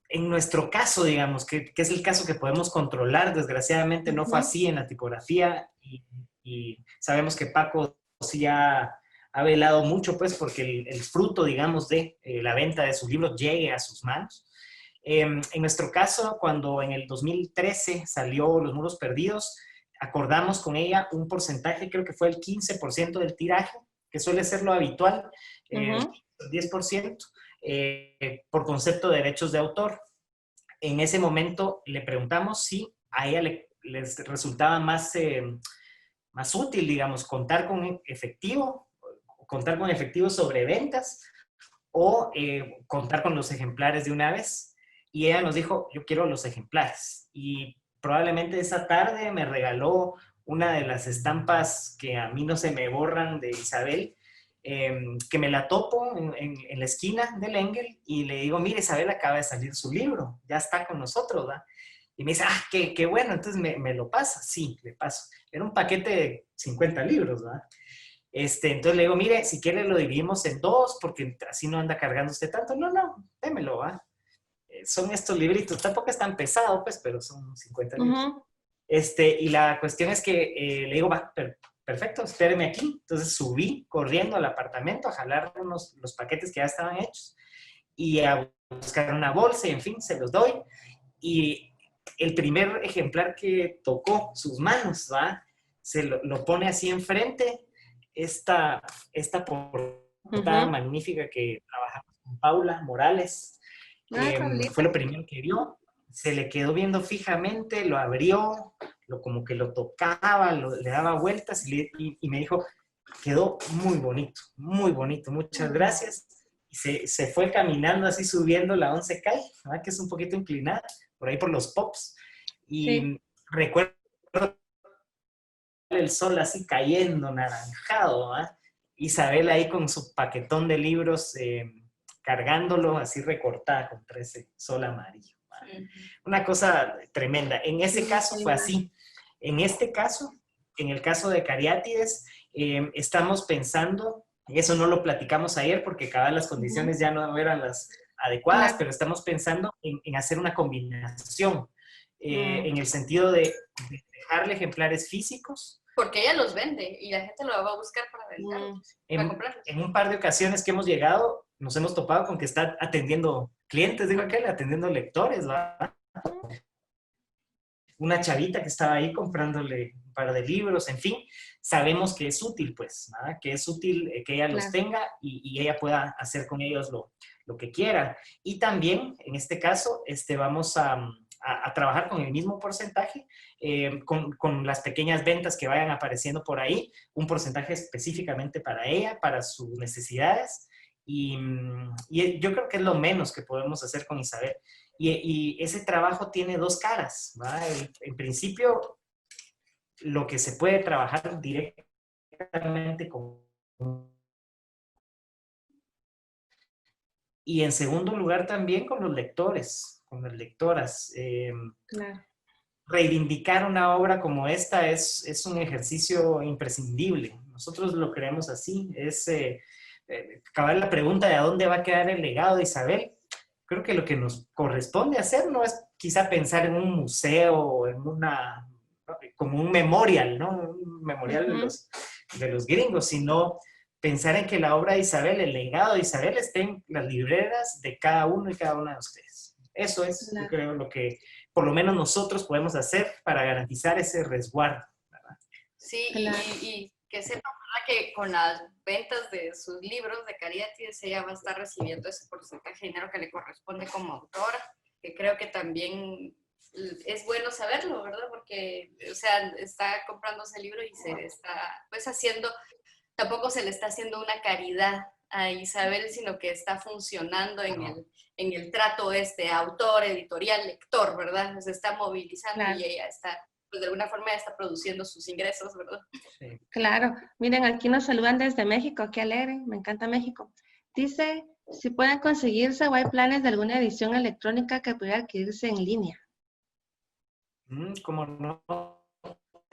en nuestro caso, digamos, que es el caso que podemos controlar, desgraciadamente no fue así en la tipografía y sabemos que Paco sí ha velado mucho, pues, porque el fruto, digamos, de la venta de su libro llegue a sus manos. En nuestro caso, cuando en el 2013 salió Los Muros Perdidos, acordamos con ella un porcentaje, creo que fue el 15% del tiraje, que suele ser lo habitual, el 10%. Por concepto de derechos de autor. En ese momento le preguntamos si a ella les resultaba más útil, digamos, contar con efectivo sobre ventas o contar con los ejemplares de una vez. Y ella nos dijo, yo quiero los ejemplares. Y probablemente esa tarde me regaló una de las estampas que a mí no se me borran de Isabel, que me la topo en la esquina del Engel y le digo, mire, Isabel acaba de salir su libro, ya está con nosotros, ¿verdad? Y me dice, qué bueno, entonces me lo pasa. Sí, le paso. Era un paquete de 50 libros, ¿verdad? Entonces le digo, mire, si quiere lo dividimos en 2, porque así no anda cargando usted tanto. No, démelo, ¿va? Son estos libritos, tampoco es tan pesado, pues, pero son 50 libros. Y la cuestión es que le digo, va, perfecto, espéreme aquí. Entonces subí corriendo al apartamento a jalar los paquetes que ya estaban hechos y a buscar una bolsa y en fin, se los doy. Y el primer ejemplar que tocó sus manos, ¿va? Se lo pone así enfrente, esta portada magnífica que trabajamos con Paula Morales. Fue lo primero que vio. Se le quedó viendo fijamente, lo abrió, como que lo tocaba, le daba vueltas y me dijo, quedó muy bonito, muchas gracias. Y se fue caminando así subiendo la 11 calle, ¿verdad? Que es un poquito inclinada, por ahí por los Pops. Y recuerdo el sol así cayendo, naranjado, ¿verdad? Isabel ahí con su paquetón de libros, cargándolo así recortada contra ese sol amarillo. Una cosa tremenda. En ese caso fue así. En este caso, en el caso de Cariátides, estamos pensando, eso no lo platicamos ayer porque cada las condiciones ya no eran las adecuadas, pero estamos pensando en hacer una combinación. en el sentido de dejarle ejemplares físicos. Porque ella los vende y la gente lo va a buscar para venderlos, para comprarlos. En un par de ocasiones que hemos llegado, nos hemos topado con que está atendiendo clientes, digo aquel, atendiendo lectores, ¿va? Una chavita que estaba ahí comprándole un par de libros, en fin, sabemos que es útil, pues, ¿verdad? Que es útil que ella los tenga y ella pueda hacer con ellos lo que quiera. Y también, en este caso, vamos a trabajar con el mismo porcentaje, con las pequeñas ventas que vayan apareciendo por ahí, un porcentaje específicamente para ella, para sus necesidades, y yo creo que es lo menos que podemos hacer con Isabel. Y ese trabajo tiene dos caras, ¿va? En principio, lo que se puede trabajar directamente con... Y en segundo lugar también con los lectores, con las lectoras. Claro. Reivindicar una obra como esta es un ejercicio imprescindible. Nosotros lo creemos así. Acabar la pregunta de a dónde va a quedar el legado de Isabel. Creo que lo que nos corresponde hacer no es quizá pensar en un museo, como un memorial, ¿no? Un memorial de los gringos, sino pensar en que la obra de Isabel, el legado de Isabel, esté en las libreras de cada uno y cada una de ustedes. Eso es, yo creo, lo que por lo menos nosotros podemos hacer para garantizar ese resguardo, ¿verdad? Sí, y que sepan, ¿verdad? Que con las ventas de sus libros de Cariátides ella va a estar recibiendo ese porcentaje de dinero que le corresponde como autora, que creo que también es bueno saberlo, ¿verdad? Porque, o sea, está comprando ese libro y se está, pues, haciendo, tampoco se le está haciendo una caridad a Isabel, sino que está funcionando en el trato autor, editorial, lector, ¿verdad? Se está movilizando y ella está, pues de alguna forma está produciendo sus ingresos, ¿verdad? Sí. Claro. Miren, aquí nos saludan desde México, qué alegre, me encanta México. Dice, si pueden conseguirse o hay planes de alguna edición electrónica que pudiera adquirirse en línea. ¿Cómo no?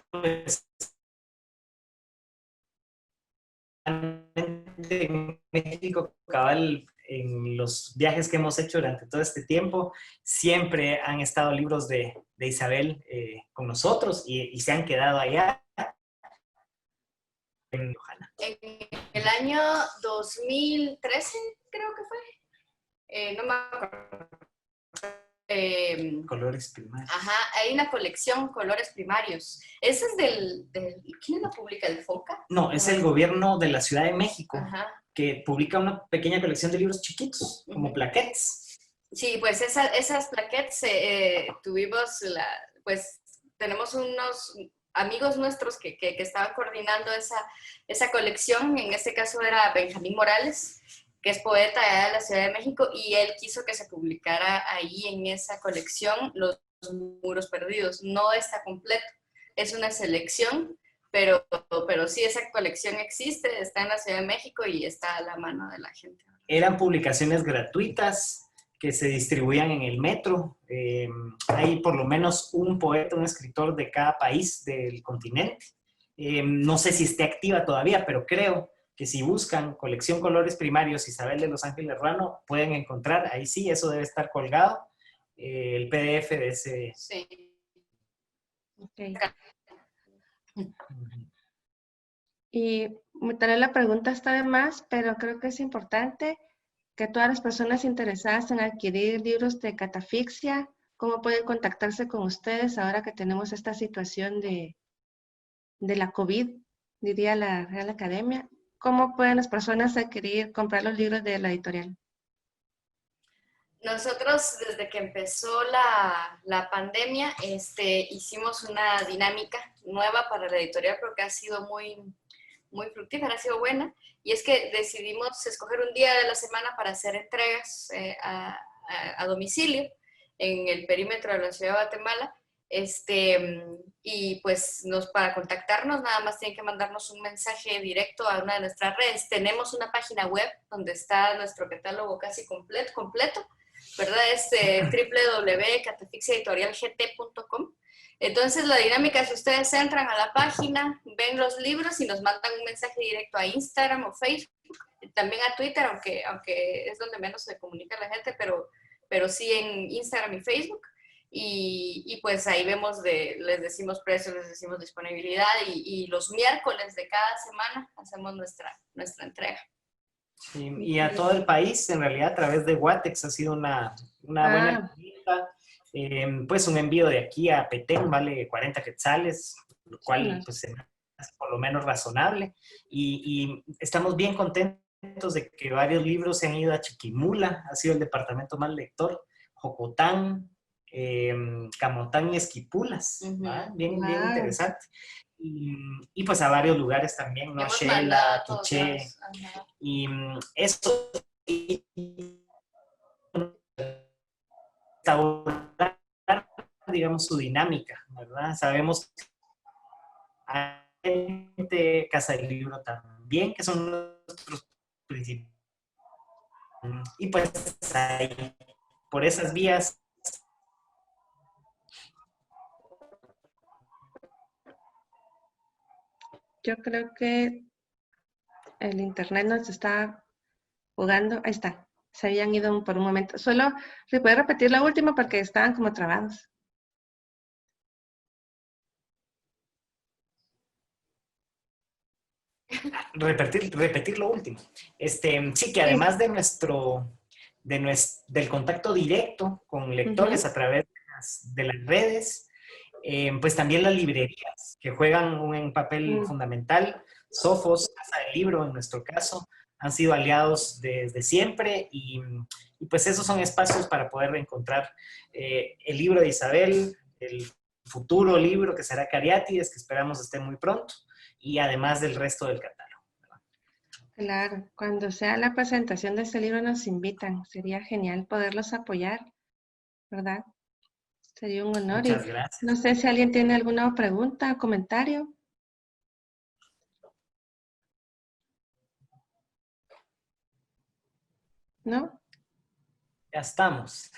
Pues, en México, cabal, en los viajes que hemos hecho durante todo este tiempo, siempre han estado libros de Isabel con nosotros y se han quedado allá. En el año 2013, creo que fue. No me acuerdo. Colores primarios. Ajá, hay una colección, Colores Primarios. ¿Ese es ¿quién la publica? ¿El FONCA? No, es el gobierno de la Ciudad de México, ajá, que publica una pequeña colección de libros chiquitos, como plaquettes. Sí, pues esas plaquettes pues tenemos unos amigos nuestros que estaban coordinando esa colección. En este caso era Benjamín Morales, que es poeta de la Ciudad de México, y él quiso que se publicara ahí en esa colección Los Muros Perdidos. No está completo, es una selección, pero sí, esa colección existe, está en la Ciudad de México y está a la mano de la gente. Eran publicaciones gratuitas que se distribuían en el metro. Hay por lo menos un poeta, un escritor de cada país del continente. No sé si esté activa todavía, pero creo que si buscan colección Colores Primarios Isabel de los Ángeles Ruano, pueden encontrar, ahí sí, eso debe estar colgado, el PDF de ese. Sí. Okay. Y tal vez la pregunta está de más, pero creo que es importante que todas las personas interesadas en adquirir libros de catafixia, ¿cómo pueden contactarse con ustedes ahora que tenemos esta situación de la COVID, diría la Real Academia? ¿Cómo pueden las personas comprar los libros de la editorial? Nosotros, desde que empezó la pandemia, hicimos una dinámica nueva para la editorial porque ha sido muy, muy fructífera, ha sido buena. Y es que decidimos escoger un día de la semana para hacer entregas a domicilio en el perímetro de la ciudad de Guatemala. Y pues para contactarnos nada más tienen que mandarnos un mensaje directo a una de nuestras redes. Tenemos una página web donde está nuestro catálogo casi completo, ¿verdad? Es www.catafixiaeditorialgt.com. Entonces la dinámica es que ustedes entran a la página, ven los libros y nos mandan un mensaje directo a Instagram o Facebook, también a Twitter, aunque es donde menos se comunica la gente, pero sí en Instagram y Facebook. y pues ahí vemos, les decimos precios, les decimos disponibilidad y los miércoles de cada semana hacemos nuestra entrega. Sí, y a todo el país, en realidad, a través de Guatex ha sido una buena herramienta. Pues un envío de aquí a Petén vale 40 quetzales, lo cual pues se me hace por lo menos razonable. Y estamos bien contentos de que varios libros se han ido a Chiquimula, ha sido el departamento más lector, Jocotán, Camotán y Esquipulas, bien interesante. Y pues a varios lugares también, ¿no? Shela, Quiché, y eso restaurar, digamos, su dinámica, ¿verdad? Sabemos que hay gente, Casa del Libro también, que son nuestros principales. Y pues ahí, por esas vías. Yo creo que el internet nos está jugando. Ahí está. Se habían ido por un momento. Solo se puede repetir la última porque estaban como trabados. Repetir lo último. Sí, que además del contacto directo con lectores a través de las redes, pues también las librerías, que juegan un papel fundamental. Sofos, Casa del Libro, en nuestro caso, han sido aliados desde siempre y pues esos son espacios para poder encontrar el libro de Isabel, el futuro libro que será Cariátides, que esperamos esté muy pronto, y además del resto del catálogo. Claro, cuando sea la presentación de este libro nos invitan. Sería genial poderlos apoyar, ¿verdad? Sería un honor. Muchas gracias. No sé si alguien tiene alguna pregunta o comentario. ¿No? Ya estamos.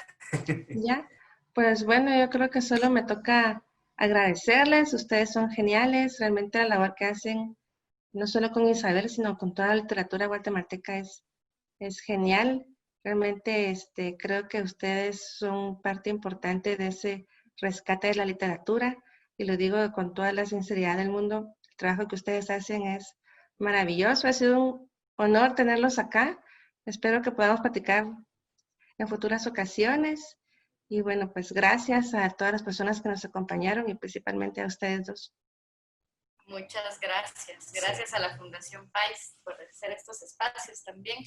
Ya. Pues bueno, yo creo que solo me toca agradecerles. Ustedes son geniales. Realmente la labor que hacen, no solo con Isabel, sino con toda la literatura guatemalteca es genial. Realmente creo que ustedes son parte importante de ese rescate de la literatura y lo digo con toda la sinceridad del mundo. El trabajo que ustedes hacen es maravilloso. Ha sido un honor tenerlos acá. Espero que podamos platicar en futuras ocasiones. Y bueno, pues gracias a todas las personas que nos acompañaron y principalmente a ustedes dos. Muchas gracias. Gracias a la Fundación Pais por hacer estos espacios también,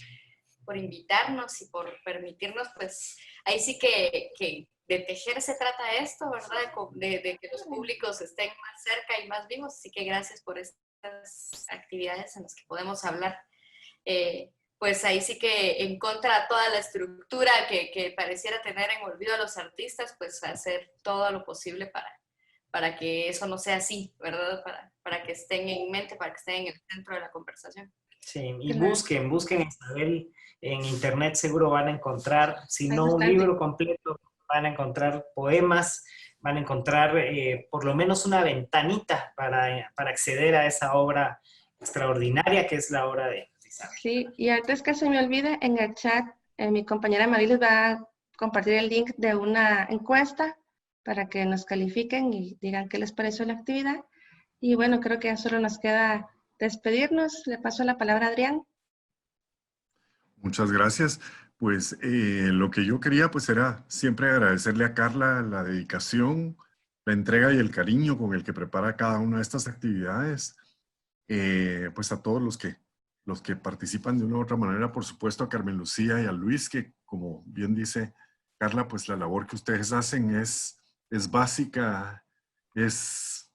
por invitarnos y por permitirnos, pues, ahí sí que de tejer se trata esto, ¿verdad? De que los públicos estén más cerca y más vivos. Así que gracias por estas actividades en las que podemos hablar. Pues ahí sí que en contra de toda la estructura que pareciera tener en olvido a los artistas, pues hacer todo lo posible para que eso no sea así, ¿verdad? Para que estén en mente, para que estén en el centro de la conversación. Sí, y busquen a Isabel en internet, seguro van a encontrar, si no un libro completo, van a encontrar poemas, van a encontrar por lo menos una ventanita para acceder a esa obra extraordinaria que es la obra de Isabel. Sí, y antes que se me olvide, en el chat mi compañera Marilis va a compartir el link de una encuesta para que nos califiquen y digan qué les pareció la actividad. Y bueno, creo que ya solo nos queda despedirnos. Le paso la palabra a Adrián. Muchas gracias. Pues lo que yo quería pues era siempre agradecerle a Carla la dedicación, la entrega y el cariño con el que prepara cada una de estas actividades. Pues a todos los que participan de una u otra manera, por supuesto a Carmen Lucía y a Luis, que como bien dice Carla, pues la labor que ustedes hacen es básica, es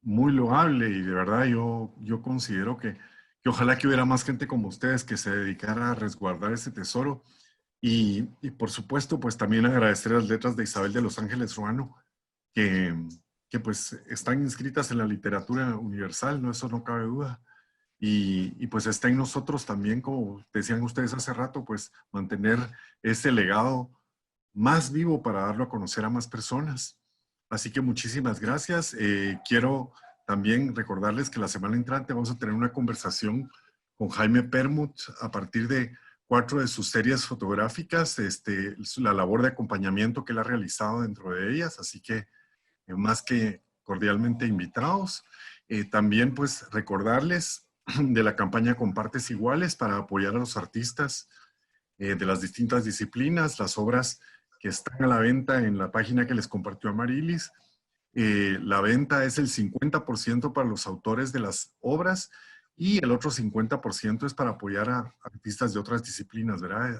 muy loable y de verdad yo considero que ojalá que hubiera más gente como ustedes que se dedicara a resguardar ese tesoro y por supuesto pues también agradecer las letras de Isabel de los Ángeles Ruano que pues están inscritas en la literatura universal, ¿no? Eso no cabe duda. Y pues está en nosotros también, como decían ustedes hace rato, pues mantener ese legado más vivo para darlo a conocer a más personas. Así que muchísimas gracias. Quiero también recordarles que la semana entrante vamos a tener una conversación con Jaime Permuth a partir de 4 de sus series fotográficas, la labor de acompañamiento que él ha realizado dentro de ellas, así que más que cordialmente invitados. También pues recordarles de la campaña Compartes Iguales para apoyar a los artistas de las distintas disciplinas, las obras que están a la venta en la página que les compartió Amarilis. La venta es el 50% para los autores de las obras y el otro 50% es para apoyar a artistas de otras disciplinas, ¿verdad?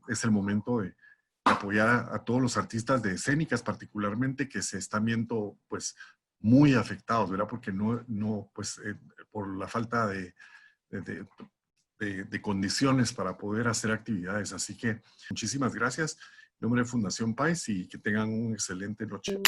Es el momento de apoyar a todos los artistas de escénicas particularmente que se están viendo pues muy afectados, ¿verdad? Porque por la falta de condiciones para poder hacer actividades. Así que muchísimas gracias en nombre de Fundación Pais y que tengan una excelente noche.